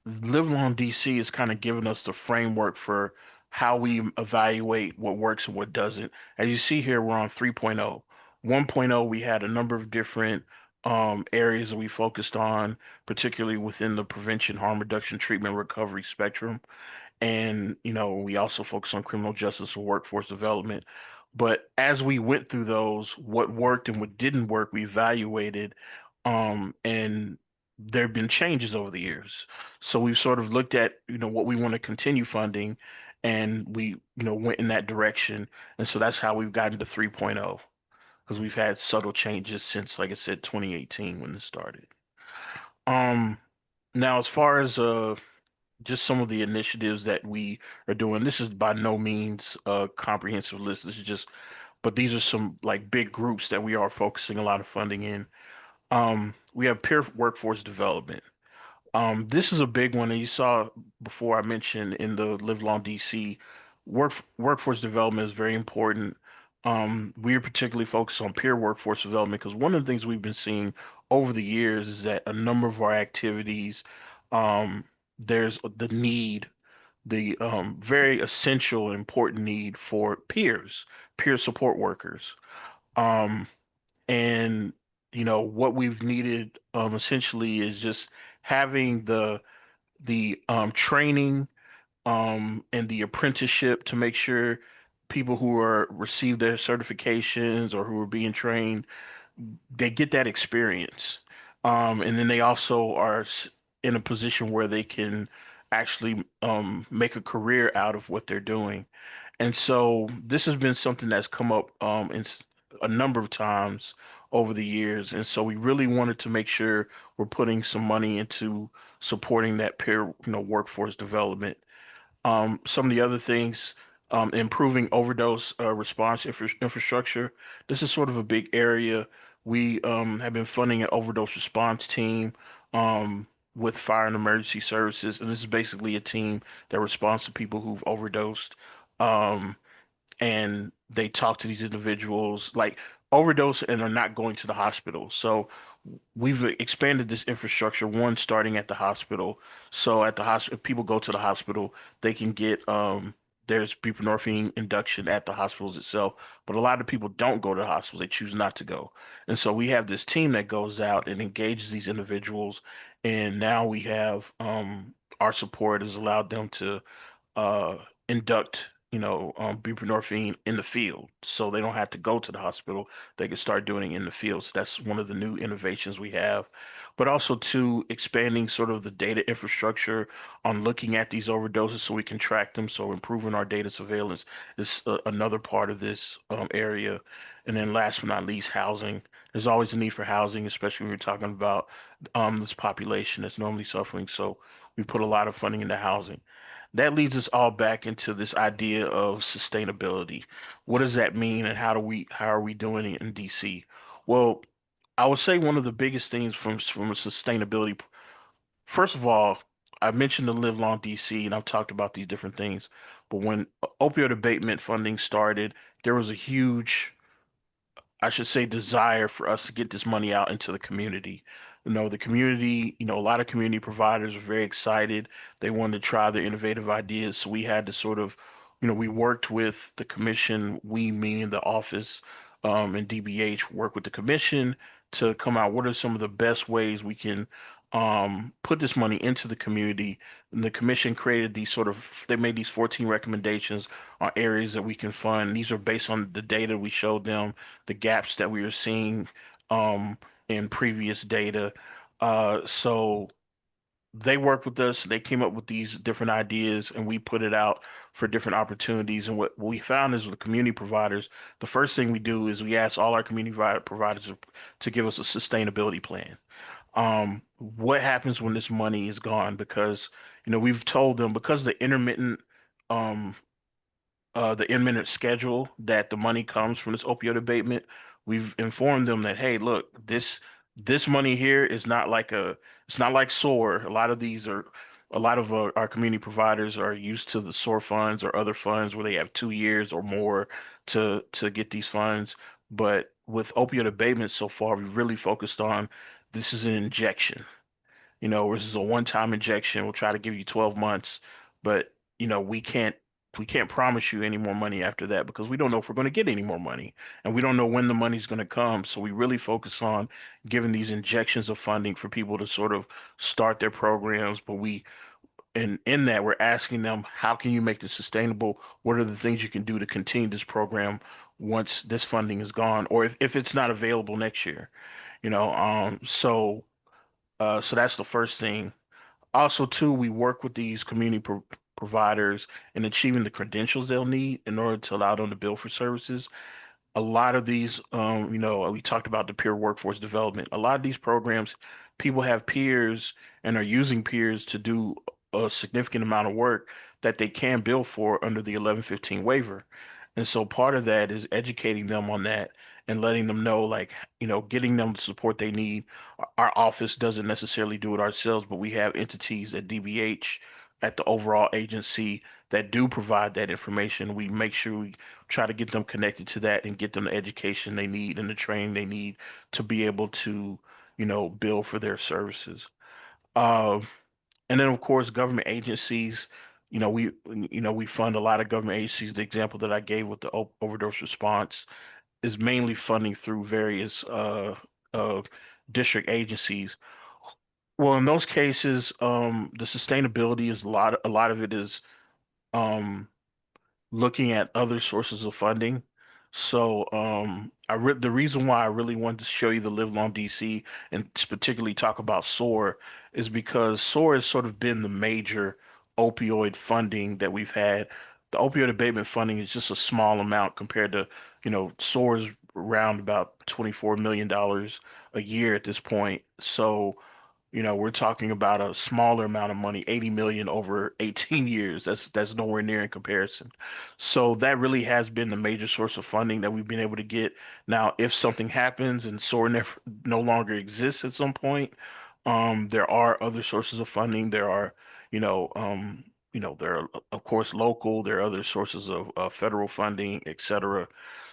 Live Long DC is kind of giving us the framework for how we evaluate what works and what doesn't. As you see here, we're on 3.0. 1.0, we had a number of different areas that we focused on, particularly within the prevention, harm reduction, treatment, recovery spectrum. And, we also focus on criminal justice and workforce development. But as we went through those, what worked and what didn't work, we evaluated. And there have been changes over the years. So we've sort of looked at, what we want to continue funding, and we, went in that direction. And so that's how we've gotten to 3.0, because we've had subtle changes since, like I said, 2018 when this started. Um, Now, as far as just some of the initiatives that we are doing. This is by no means a comprehensive list. This is just, but these are some like big groups that we are focusing a lot of funding in. We have peer workforce development. This is a big one, and you saw before I mentioned in the Live Long DC, workforce development is very important. We are particularly focused on peer workforce development because one of the things we've been seeing over the years is that a number of our activities, there's the need, the very essential, important need for peers, peer support workers. Um, and what we've needed essentially is just having the training and the apprenticeship to make sure people who are receive their certifications or who are being trained, they get that experience. And then they also are in a position where they can actually make a career out of what they're doing. And so this has been something that's come up a number of times over the years. And so we really wanted to make sure we're putting some money into supporting that peer, workforce development. Some of the other things, improving overdose response infrastructure. This is sort of a big area. We have been funding an overdose response team with fire and emergency services, and this is basically a team that responds to people who've overdosed. Um, and they talk to these individuals like overdose and are not going to the hospital. So we've expanded this infrastructure, one starting at the hospital. So at the hospital, if people go to the hospital, they can get there's buprenorphine induction at the hospitals itself. But a lot of people don't go to the hospitals, they choose not to go. And so we have this team that goes out and engages these individuals. And now we have our support has allowed them to uh, induct, buprenorphine in the field, so they don't have to go to the hospital. They can start doing it in the field. So that's one of the new innovations we have. But also to expanding sort of the data infrastructure on looking at these overdoses so we can track them. So improving our data surveillance is another part of this area. And then last but not least, housing. There's always a need for housing, especially when we're talking about this population that's normally suffering. So we put a lot of funding into housing. That leads us all back into this idea of sustainability. What does that mean, and how are we doing it in DC? Well, I would say one of the biggest things from a sustainability, first of all, I mentioned the Live Long DC, and I've talked about these different things. But when opioid abatement funding started, there was a huge, I should say, desire for us to get this money out into the community. The community, a lot of community providers were very excited. They wanted to try their innovative ideas. So we had to sort of, we worked with the commission, we meaning the office, and DBH work with the commission to come out. What are some of the best ways we can put this money into the community? And the commission created they made these 14 recommendations on areas that we can fund. These are based on the data we showed them, the gaps that we were seeing in previous data. So they worked with us, they came up with these different ideas, and we put it out for different opportunities. And what we found is with community providers, the first thing we do is we ask all our community providers to give us a sustainability plan. What happens when this money is gone? Because, we've told them because um, the intermittent schedule that the money comes from this opioid abatement, we've informed them that, hey, look, this money here is not like it's not like SOAR. A lot of our community providers are used to the SOAR funds or other funds where they have 2 years or more to get these funds. But with opioid abatement so far, we've really focused on this is an injection. This is a one-time injection. We'll try to give you 12 months, but we can't promise you any more money after that because we don't know if we're going to get any more money and we don't know when the money's going to come. So we really focus on giving these injections of funding for people to sort of start their programs. But in that, we're asking them, how can you make this sustainable? What are the things you can do to continue this program once this funding is gone, or if it's not available next year? So that's the first thing. Also, too, we work with these community providers in achieving the credentials they'll need in order to allow them to bill for services. A lot of these, we talked about the peer workforce development. A lot of these programs, people have peers and are using peers to do a significant amount of work that they can bill for under the 1115 waiver. And so part of that is educating them on that and letting them know, like, getting them the support they need. Our office doesn't necessarily do it ourselves, but we have entities at DBH, at the overall agency, that do provide that information. We make sure we try to get them connected to that and get them the education they need and the training they need to be able to, bill for their services. Uh, and then of course, government agencies, we fund a lot of government agencies. The example that I gave with the overdose response is mainly funding through various uh, district agencies. Well, in those cases, the sustainability is a lot of it is um, looking at other sources of funding. So the reason why I really wanted to show you the Live Long DC and particularly talk about SOAR is because SOAR has sort of been the major opioid funding that we've had. The opioid abatement funding is just a small amount compared to, SOAR's around about $24 million a year at this point. So we're talking about a smaller amount of money, 80 million over 18 years. That's nowhere near in comparison. So that really has been the major source of funding that we've been able to get. Now, if something happens and SOAR no longer exists at some point, there are other sources of funding. There are, there are of course local. There are other sources of federal funding, et cetera.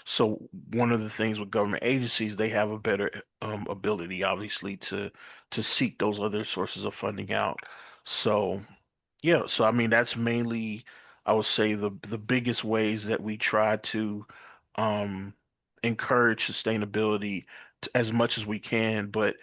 So one of the things with government agencies, they have a better ability, obviously, to seek those other sources of funding out. So yeah, so I mean that's mainly, I would say, the biggest ways that we try to um, encourage sustainability as much as we can. But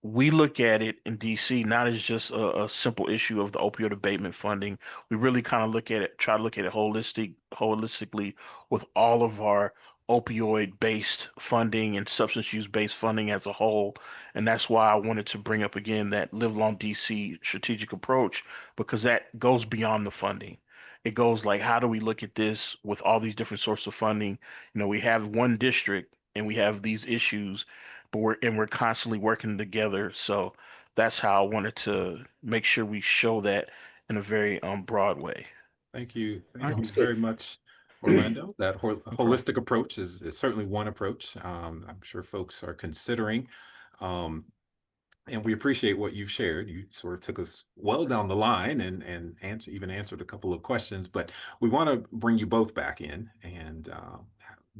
we look at it in DC not as just a simple issue of the opioid abatement funding. We really kind of try to look at it holistically with all of our opioid-based funding and substance use-based funding as a whole. And that's why I wanted to bring up again that Live Long DC strategic approach, because that goes beyond the funding. It goes like, how do we look at this with all these different sources of funding? We have one district and we have these issues, but we're constantly working together. So that's how I wanted to make sure we show that in a very broad way. Thank you. All Thank right. you very much, Orlando. That holistic approach is certainly one approach I'm sure folks are considering. Um, and we appreciate what you've shared. You sort of took us well down the line and answered a couple of questions, but we want to bring you both back in and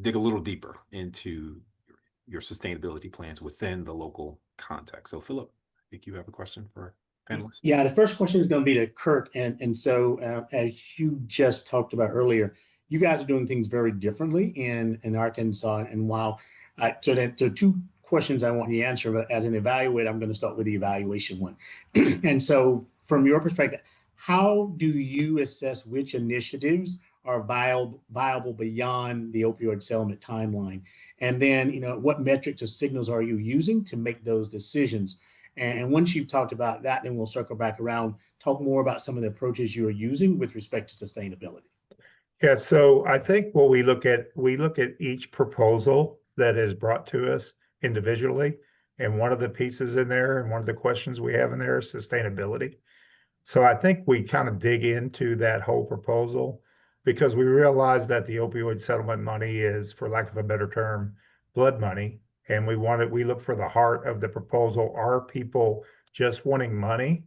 dig a little deeper into your sustainability plans within the local context. So, Philip, I think you have a question for our panelists. Yeah, the first question is going to be to Kirk. And so, as you just talked about earlier, you guys are doing things very differently in Arkansas. And while, so two questions I want you to answer, but as an evaluator, I'm going to start with the evaluation one. And so, from your perspective, how do you assess which initiatives are viable beyond the opioid settlement timeline? And then, what metrics or signals are you using to make those decisions? And once you've talked about that, then we'll circle back around, talk more about some of the approaches you are using with respect to sustainability. Yeah, so I think what we look at each proposal that is brought to us individually, And one of the pieces in there and one of the questions we have in there is sustainability. So I think we kind of dig into that whole proposal because we realize that the opioid settlement money is, for lack of a better term, blood money. And we look for the heart of the proposal. Are people just wanting money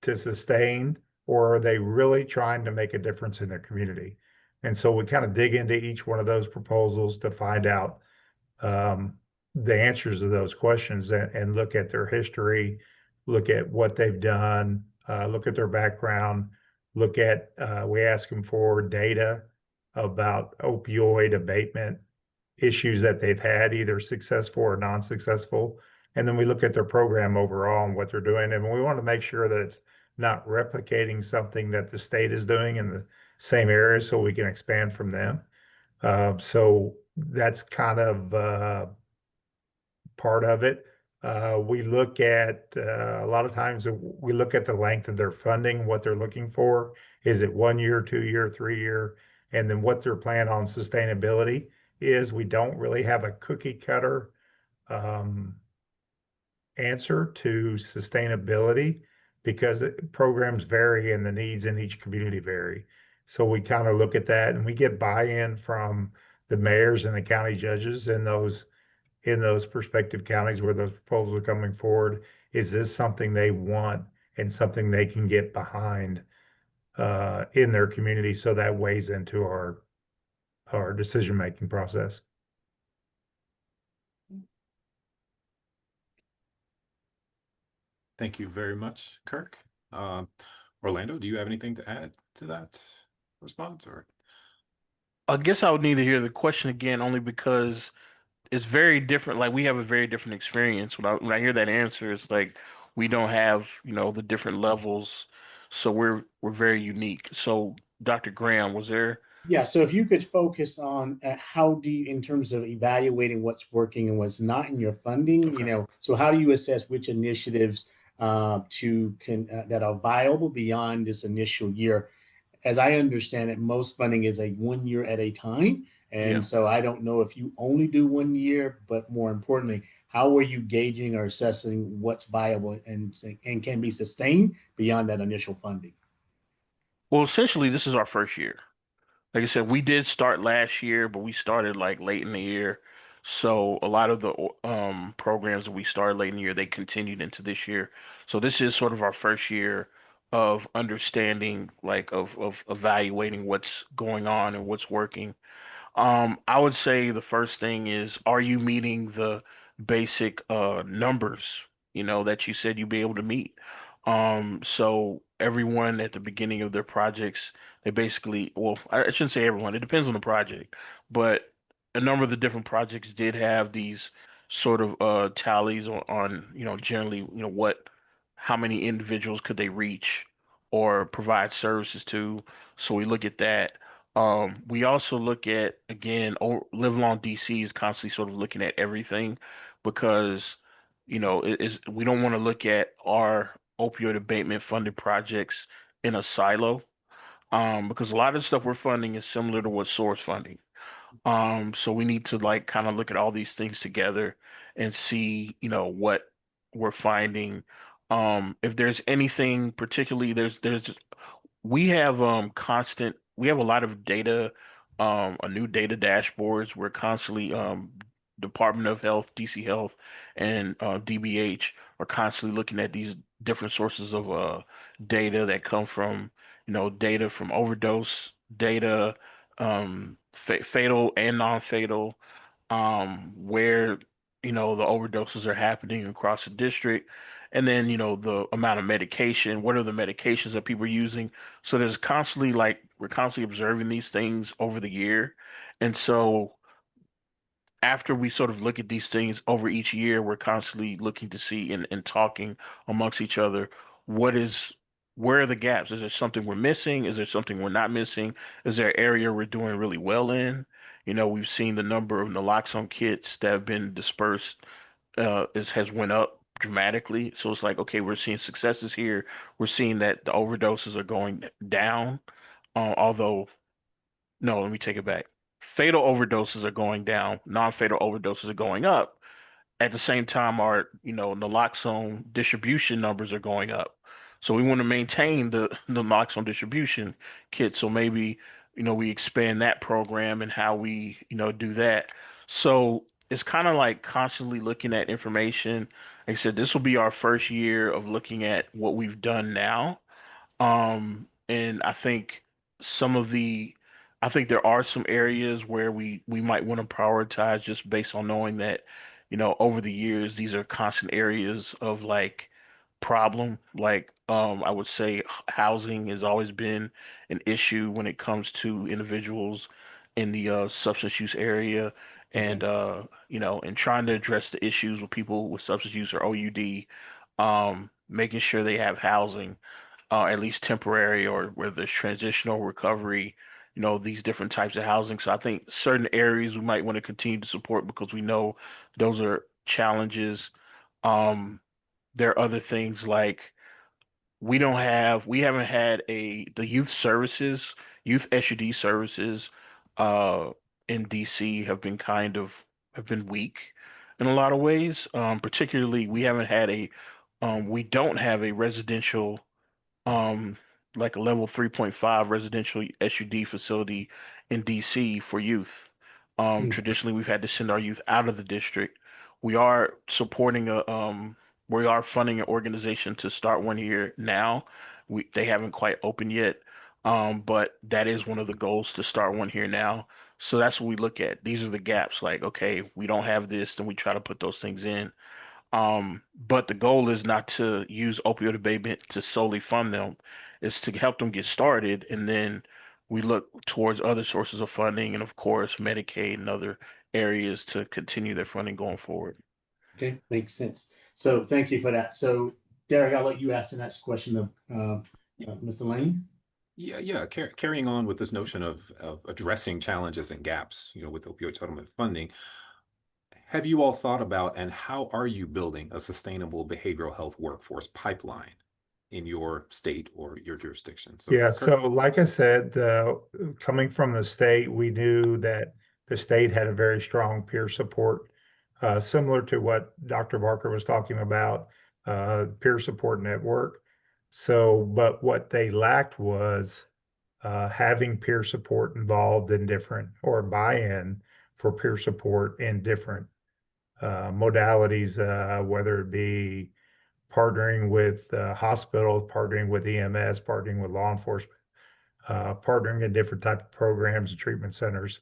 to sustain, or are they really trying to make a difference in their community? And so we kind of dig into each one of those proposals to find out um, the answers to those questions and look at their history, look at what they've done, look at their background, we ask them for data about opioid abatement issues that they've had, either successful or non-successful. And then we look at their program overall and what they're doing. And we want to make sure that it's not replicating something that the state is doing in the same area so we can expand from them. So that's kind of part of it. We look at a lot of times we look at the length of their funding, what they're looking for. Is it 1 year, 2 year, 3 year? And then what their plan on sustainability is. We don't really have a cookie cutter answer to sustainability because programs vary and the needs in each community vary. So we kind of look at that and we get buy-in from the mayors and the county judges in those prospective counties where those proposals are coming forward. Is this something they want and something they can get behind in their community? So that weighs into our decision-making process. Thank you very much, Kirk. Orlando, do you have anything to add to that response? Or I guess I would need to hear the question again, only because it's very different. Like we have a very different experience. When I hear that answer, it's like we don't have, the different levels. So we're very unique. So Dr. Graham, was there? Yeah, so if you could focus on how do you, in terms of evaluating what's working and what's not in your funding, Okay. so how do you assess which initiatives that are viable beyond this initial year? As I understand it, most funding is a 1 year at a time. Yeah. And so I don't know if you only do 1 year, but more importantly, how are you gauging or assessing what's viable and can be sustained beyond that initial funding? Well, essentially, this is our first year. Like I said, we did start last year, but we started like late in the year. So a lot of the programs that we started late in the year, they continued into this year. So this is sort of our first year of understanding, like of evaluating what's going on and what's working. I would say the first thing is, are you meeting the basic numbers, that you said you'd be able to meet? So everyone at the beginning of their projects, they basically, well, I shouldn't say everyone, it depends on the project, but a number of the different projects did have these sort of tallies on, generally, how many individuals could they reach or provide services to. So we look at that. We also look at, again, Live Long DC is constantly sort of looking at everything because, we don't want to look at our opioid abatement funded projects in a silo, because a lot of the stuff we're funding is similar to what source funding. So we need to like kind of look at all these things together and see, what we're finding. If there's anything particularly, we have a lot of data, a new data dashboards. We're constantly Department of Health, DC Health, and DBH are constantly looking at these different sources of data that come from, data from overdose, data, fatal and non-fatal, where, the overdoses are happening across the district. And then, the amount of medication, what are the medications that people are using? So there's constantly like we're constantly observing these things over the year. And so after we sort of look at these things over each year, we're constantly looking to see and talking amongst each other, what is where are the gaps? Is there something we're missing? Is there something we're not missing? Is there an area we're doing really well in? We've seen the number of naloxone kits that have been dispersed has went up dramatically. So it's like, okay, we're seeing successes here. We're seeing that the overdoses are going down. Although, no, let me take it back. Fatal overdoses are going down. Non-fatal overdoses are going up. at the same time, our, naloxone distribution numbers are going up. So we want to maintain the naloxone distribution kit. So maybe, we expand that program and how we, do that. So it's kind of like constantly looking at information. Like I said, this will be our first year of looking at what we've done now. And some of the, I think there are some areas where we might want to prioritize just based on knowing that, over the years, these are constant areas of like problem. Like, I would say housing has always been an issue when it comes to individuals in the substance use area. And, and trying to address the issues with people with substance use or OUD, making sure they have housing, at least temporary or where there's transitional recovery, these different types of housing. So I think certain areas we might want to continue to support because we know those are challenges. Um, there are other things like we haven't had the youth SUD services, uh, in DC have been weak in a lot of ways. Particularly we don't have a residential, um like a level 3.5 residential SUD facility in DC for youth. Traditionally we've had to send our youth out of the district. We are supporting we are funding an organization to start one here now. They haven't quite opened yet. But that is one of the goals, to start one here now. So that's what we look at. These are the gaps. Like, okay, we don't have this, then we try to put those things in. But the goal is not to use opioid abatement to solely fund them. It's to help them get started, and then we look towards other sources of funding, and of course, Medicaid and other areas to continue their funding going forward. Okay, makes sense. So thank you for that. So Derek, I'll let you ask the next question of Mr. Lane. Yeah. Carrying on with this notion of addressing challenges and gaps, with opioid settlement funding. Have you all thought about, and how are you building a sustainable behavioral health workforce pipeline in your state or your jurisdiction? So, Yeah, Kirk? so like I said, coming from the state, we knew that the state had a very strong peer support, similar to what Dr. Barker was talking about, peer support network. So, but what they lacked was having peer support involved in different, or buy-in for peer support in different modalities, whether it be partnering with hospitals, partnering with EMS, partnering with law enforcement, partnering in different type of programs and treatment centers.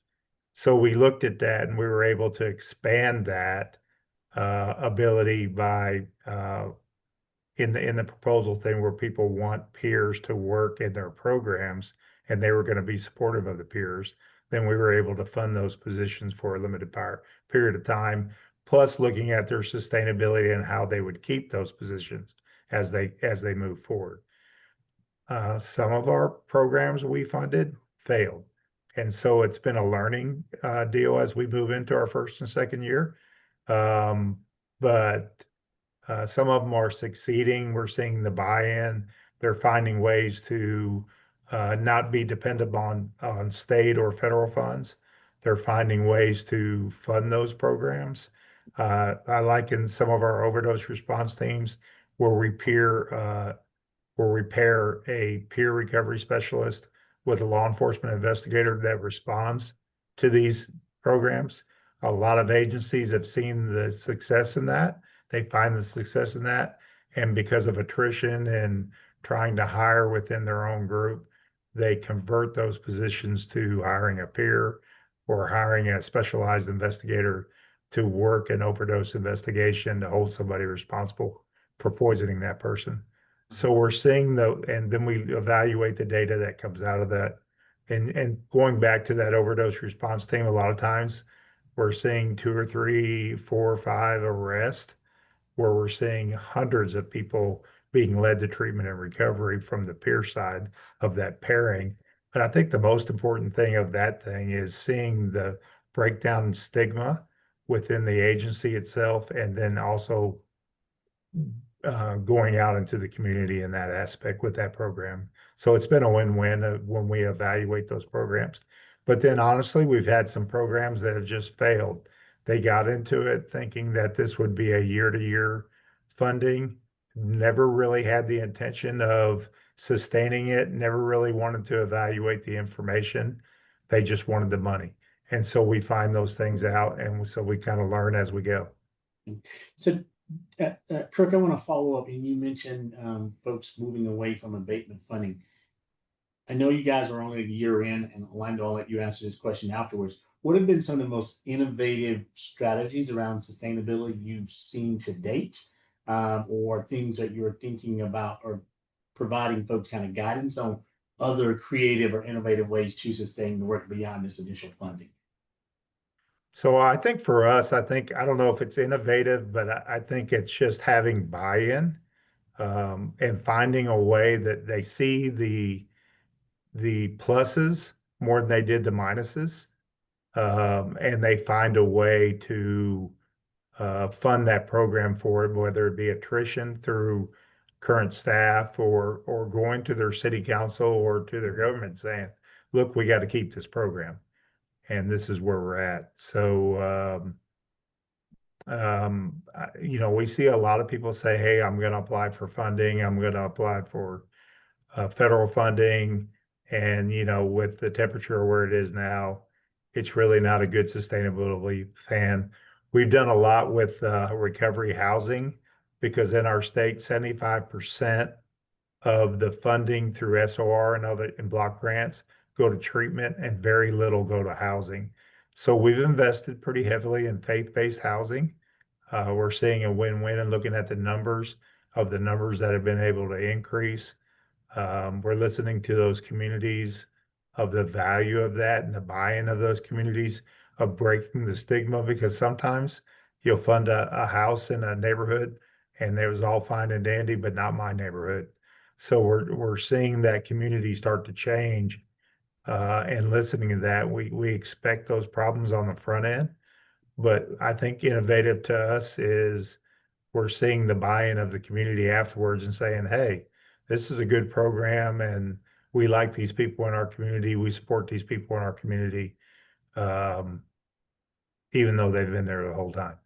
So we looked at that and we were able to expand that ability by in the proposal thing where people want peers to work in their programs and they were going to be supportive of the peers. Then we were able to fund those positions for a limited period of time, plus looking at their sustainability and how they would keep those positions as they move forward. Some of our programs we funded failed. And so it's been a learning deal as we move into our first and second year. But some of them are succeeding. We're seeing the buy-in. They're finding ways to not be dependent on state or federal funds. They're finding ways to fund those programs. I like in some of our overdose response teams where we pair a peer recovery specialist with a law enforcement investigator that responds to these programs. A lot of agencies have seen the success in that. They find the success in that. And because of attrition and trying to hire within their own group, they convert those positions to hiring a peer or hiring a specialized investigator to work an overdose investigation to hold somebody responsible for poisoning that person. So we're seeing and then we evaluate the data that comes out of that. And going back to that overdose response team, a lot of times we're seeing 2 or 3, 4 or 5 arrests where we're seeing hundreds of people being led to treatment and recovery from the peer side of that pairing. But I think the most important thing of that thing is seeing the breakdown in stigma within the agency itself, and then also going out into the community in that aspect with that program. So it's been a win-win when we evaluate those programs. But then honestly, we've had some programs that have just failed. They got into it thinking that this would be a year-to-year funding, never really had the intention of sustaining it, never really wanted to evaluate the information. They just wanted the money. And so we find those things out, and so we kind of learn as we go. So, Kirk, I want to follow up, and you mentioned folks moving away from abatement funding. I know you guys are only a year in, and Orlando, I'll let you answer this question afterwards. What have been some of the most innovative strategies around sustainability you've seen to date, or things that you're thinking about or providing folks kind of guidance on other creative or innovative ways to sustain the work beyond this initial funding? So I think for us, I don't know if it's innovative, but I think it's just having buy-in, and finding a way that they see the pluses more than they did the minuses. And they find a way to fund that program for it, whether it be attrition through current staff or going to their city council or to their government saying, look, we got to keep this program, and this is where we're at. So we see a lot of people say, hey, I'm going to apply for funding, I'm going to apply for federal funding. And, with the temperature where it is now, it's really not a good sustainability plan. We've done a lot with recovery housing because in our state, 75% of the funding through SOR and other and block grants go to treatment and very little go to housing. So we've invested pretty heavily in faith-based housing. We're seeing a win-win and looking at the numbers that have been able to increase. We're listening to those communities of the value of that and the buy-in of those communities of breaking the stigma, because sometimes you'll fund a house in a neighborhood and it was all fine and dandy, but not my neighborhood. So we're seeing that community start to change, and listening to that, we expect those problems on the front end. But I think innovative to us is we're seeing the buy-in of the community afterwards and saying, hey, this is a good program and we like these people in our community. We support these people in our community, um, even though they've been there the whole time.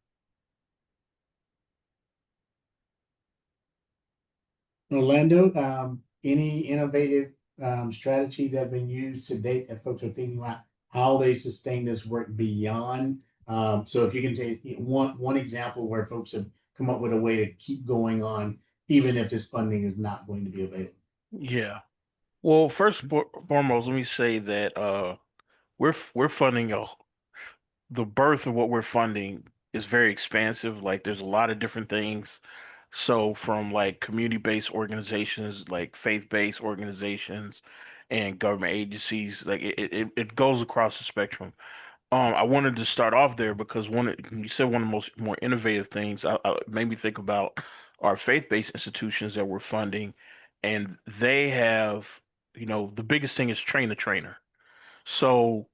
Orlando, any innovative strategies that have been used to date that folks are thinking about how they sustain this work beyond? So if you can take one example where folks have come up with a way to keep going on, even if this funding is not going to be available. Yeah. Well, first and foremost, let me say that we're funding the birth of what we're funding is very expansive. Like there's a lot of different things. So from like community-based organizations, like faith-based organizations and government agencies, like it goes across the spectrum. I wanted to start off there because you said one of the most more innovative things made me think about our faith-based institutions that we're funding, and they have, the biggest thing is train the trainer. So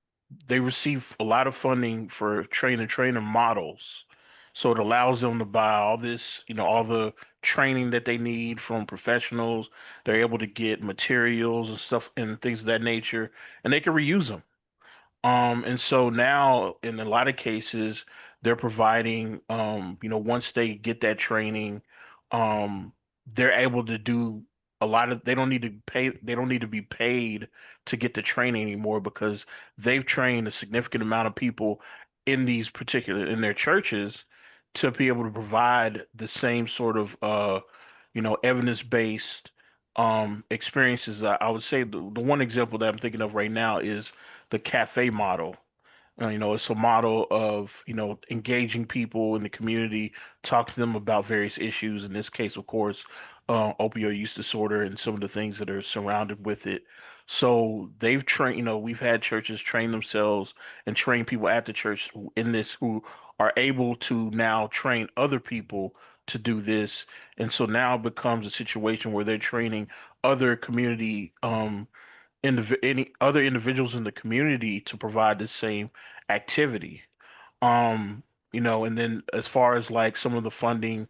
they receive a lot of funding for trainer models. So it allows them to buy all this, all the training that they need from professionals. They're able to get materials and stuff and things of that nature, and they can reuse them. And so now in a lot of cases, they're providing, once they get that training, um, they're able to do a lot of, they don't need to be paid to get the training anymore because they've trained a significant amount of people in their churches to be able to provide the same sort of, evidence-based, experiences. I would say the one example that I'm thinking of right now is the cafe model. It's a model of, engaging people in the community, talk to them about various issues. In this case, of course, opioid use disorder and some of the things that are surrounded with it. So they've trained, we've had churches train themselves and train people at the church in this who are able to now train other people to do this. And so now it becomes a situation where they're training other community, any other individuals in the community to provide the same activity. Um, and then as far as like some of the funding,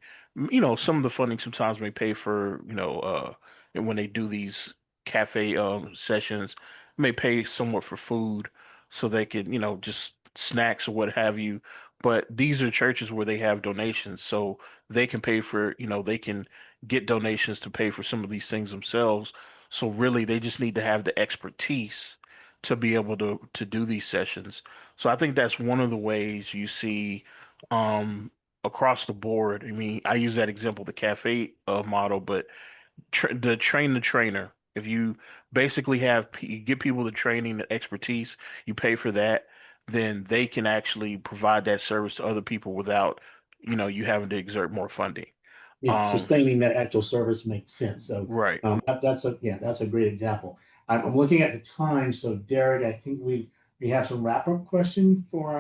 some of the funding sometimes may pay for, and when they do these cafe sessions, may pay somewhat for food so they can, just snacks or what have you. but these are churches where they have donations, so they can pay for, they can get donations to pay for some of these things themselves. So really, they just need to have the expertise to be able to do these sessions. So I think that's one of the ways you see um across the board. I mean, I use that example, the cafe model, but the train the trainer. If you basically you give people the training, the expertise, you pay for that, then they can actually provide that service to other people without, you having to exert more funding. Yeah, sustaining that actual service makes sense. So Right. that's a great example. I'm looking at the time. So Derek, I think we have some wrap-up question for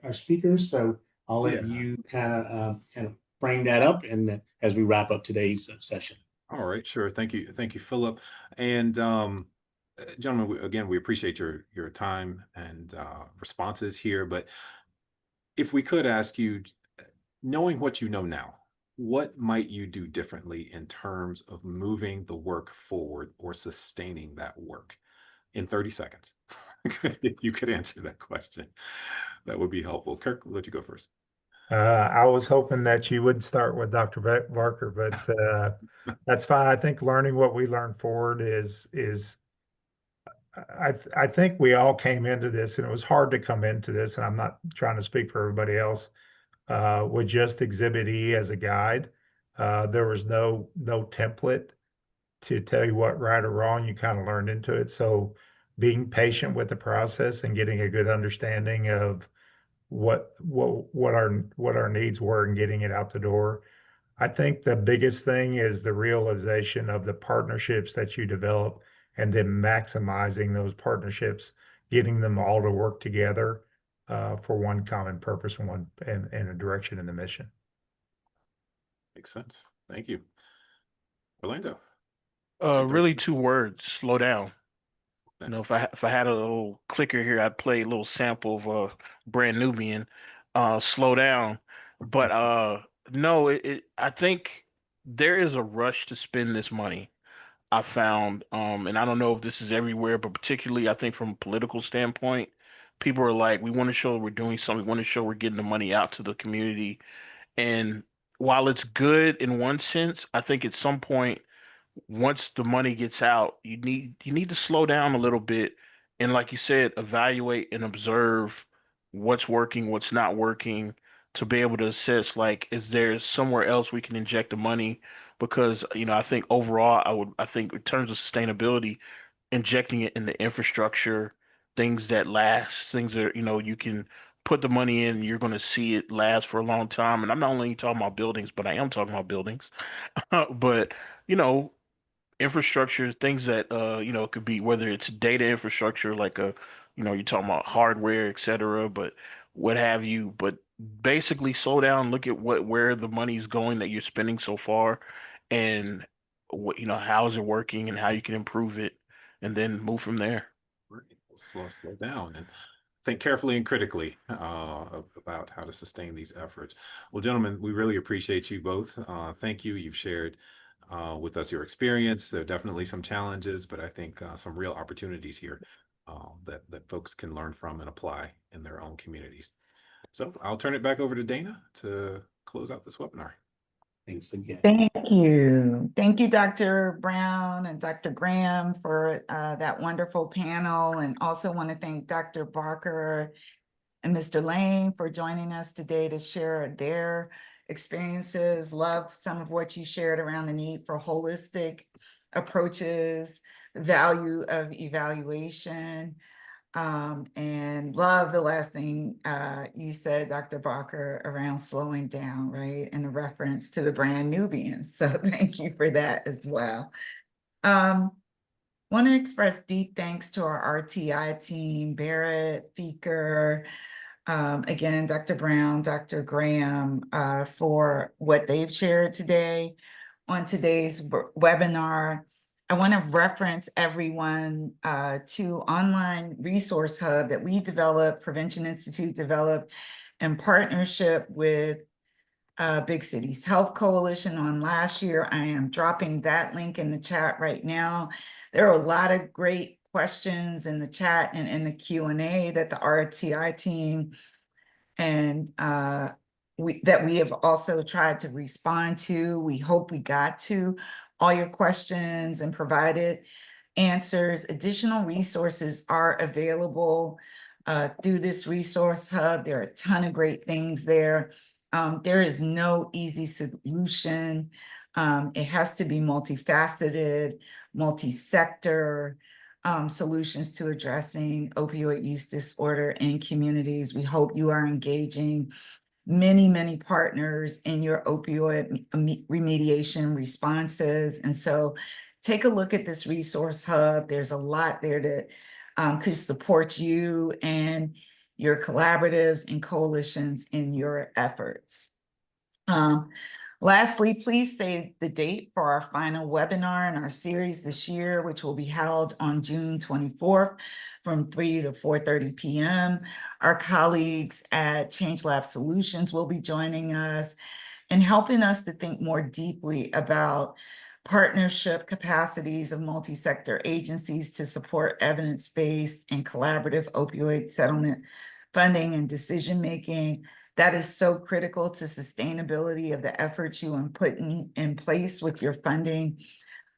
our speakers. So I'll let Yeah. you kind of frame that up, and as we wrap up today's session. All right, sure. Thank you, Philip. And gentlemen, again, we appreciate your time and responses here. But if we could ask you, knowing what you know now, what might you do differently in terms of moving the work forward or sustaining that work in 30 seconds? If you could answer that question, that would be helpful. Kirk, we'll let you go first. I was hoping that you would start with Dr. Barker, but that's fine. I think learning what we learned forward is I think we all came into this, and it was hard to come into this, and I'm not trying to speak for everybody else, with just Exhibit E as a guide. There was no template to tell you what right or wrong. You kind of learned into it. So being patient with the process and getting a good understanding of what our needs were and getting it out the door. I think the biggest thing is the realization of the partnerships that you develop and then maximizing those partnerships, getting them all to work together for one common purpose and a direction in the mission. Makes sense. Thank you. Orlando. Really 2 words: slow down. Okay. If I had a little clicker here, I'd play a little sample of Brand Nubian, slow down. But no, I think there is a rush to spend this money. I found, and I don't know if this is everywhere, but particularly I think from a political standpoint, people are like, we want to show we're doing something, we want to show we're getting the money out to the community. And while it's good in one sense, I think at some point, once the money gets out, you need to slow down a little bit and, like you said, evaluate and observe what's working, what's not working, to be able to assess, like, is there somewhere else we can inject the money? Because, I think overall, I think in terms of sustainability, injecting it in the infrastructure, things that last, things that, you can put the money in, you're going to see it last for a long time. And I'm not only talking about buildings, but I am talking about buildings. But, you know, infrastructure, things that it could be, whether it's data infrastructure, like you're talking about hardware, et cetera, but what have you. But basically slow down, look at where the money's going that you're spending so far, and what, how is it working and how you can improve it, and then move from there. Right. Slow down and think carefully and critically about how to sustain these efforts. Well, gentlemen, we really appreciate you both. Thank you. You've shared with us your experience. There are definitely some challenges, but I think some real opportunities here that folks can learn from and apply in their own communities. So I'll turn it back over to Dana to close out this webinar. Thanks again. Thank you. Thank you, Dr. Brown and Dr. Graham, for that wonderful panel. And also want to thank Dr. Barker and Mr. Lane for joining us today to share their experiences. Love some of what you shared around the need for holistic approaches, the value of evaluation, and love the last thing you said, Dr. Barker, around slowing down, right? And the reference to the brand Nubians. So thank you for that as well. Want to express deep thanks to our RTI team, Barrett, Feeker, again, Dr. Brown, Dr. Graham, for what they've shared today. On today's webinar, I want to reference everyone to online resource hub that we developed, Prevention Institute developed in partnership with Big Cities Health Coalition on last year. I am dropping that link in the chat right now. There are a lot of great questions in the chat and in the Q&A that the RTI team and that we have also tried to respond to. We hope we got to all your questions and provided answers. Additional resources are available through this resource hub. There are a ton of great things there. There is no easy solution. It has to be multifaceted, multi-sector solutions to addressing opioid use disorder in communities. We hope you are engaging many partners in your opioid remediation responses. And so take a look at this resource hub. There's a lot there that could support you and your collaboratives and coalitions in your efforts. Lastly, please save the date for our final webinar in our series this year, which will be held on June 24th from 3 to 4:30 p.m. Our colleagues at ChangeLab Solutions will be joining us and helping us to think more deeply about partnership capacities of multi-sector agencies to support evidence-based and collaborative opioid settlement funding and decision-making. That is so critical to sustainability of the efforts you are putting in place with your funding.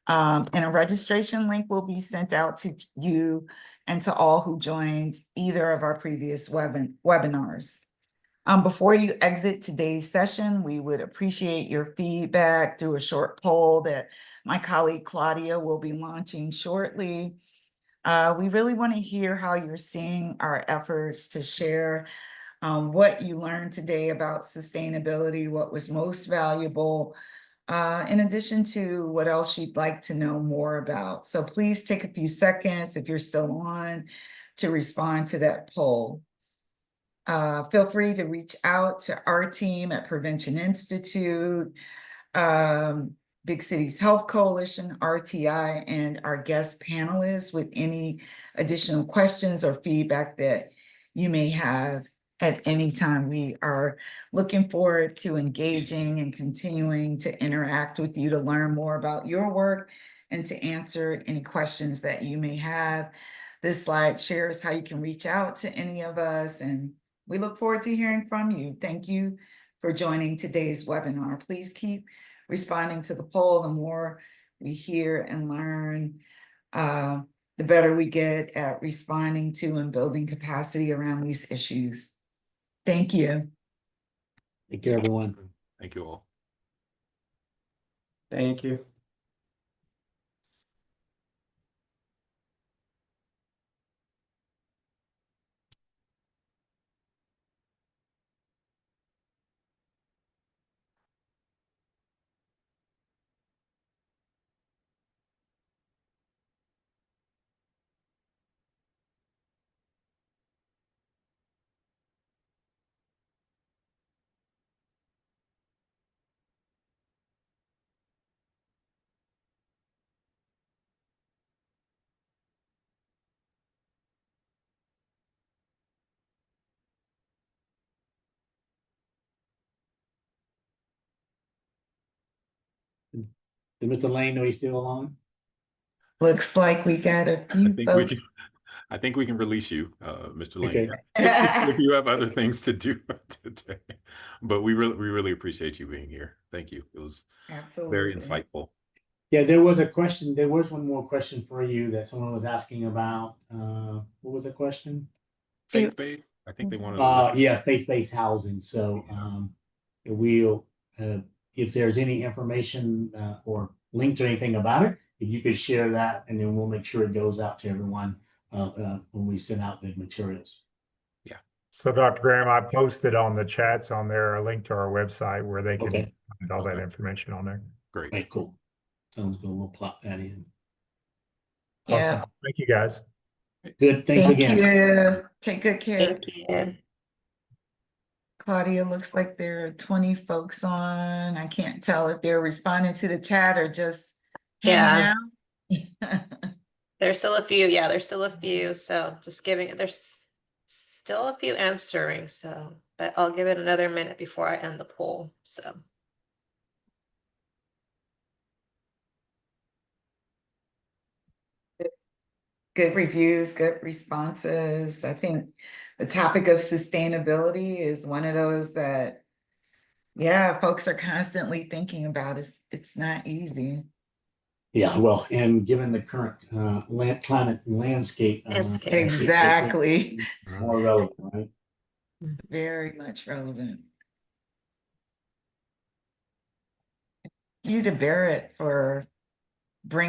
And a registration link will be sent out to you and to all who joined either of our previous webinars. Before you exit today's session, we would appreciate your feedback through a short poll that my colleague Claudia will be launching shortly. We really want to hear how you're seeing our efforts to share what you learned today about sustainability, what was most valuable, in addition to what else you'd like to know more about. So please take a few seconds, if you're still on, to respond to that poll. Feel free to reach out to our team at Prevention Institute, Big Cities Health Coalition, RTI, and our guest panelists with any additional questions or feedback that you may have at any time. We are looking forward to engaging and continuing to interact with you to learn more about your work and to answer any questions that you may have. This slide shares how you can reach out to any of us, and we look forward to hearing from you. Thank you for joining today's webinar. Please keep responding to the poll. The more we hear and learn, the better we get at responding to and building capacity around these issues. Thank you. Take care, everyone. Thank you all. Thank you. Did Mr. Lane know he's still on? Looks like we got a few folks. I think we can release you, Mr. Lane, Okay. if you have other things to do today. But we really appreciate you being here. Thank you. It was Absolutely very insightful. Yeah, there was a question. There was one more question for you that someone was asking about. What was the question? Faith-based. I think they wanted to Yeah, faith-based housing. So we'll if there's any information or links or anything about it, if you could share that, and then we'll make sure it goes out to everyone when we send out the materials. Yeah. So Dr. Graham, I posted on the chats on there a link to our website where they can Okay. find all that information on there. Great. Okay, cool. Sounds good. We'll plot that in. Yeah. Awesome. Thank you, guys. Good. Thanks Thank again. you. Take good care. Thank you. Claudia, looks like there are 20 folks on. I can't tell if they're responding to the chat or just hanging out. There's still a few. Yeah, there's still a few. So just giving, there's still a few answering. So, but I'll give it another minute before I end the poll. So. Good reviews, good responses. I think The topic of sustainability is one of those that, yeah, folks are constantly thinking about. It's not easy. Yeah, well, and given the current climate landscape, Landscape. Exactly. more relevant, right? Very much relevant. Thank you to Barrett for bringing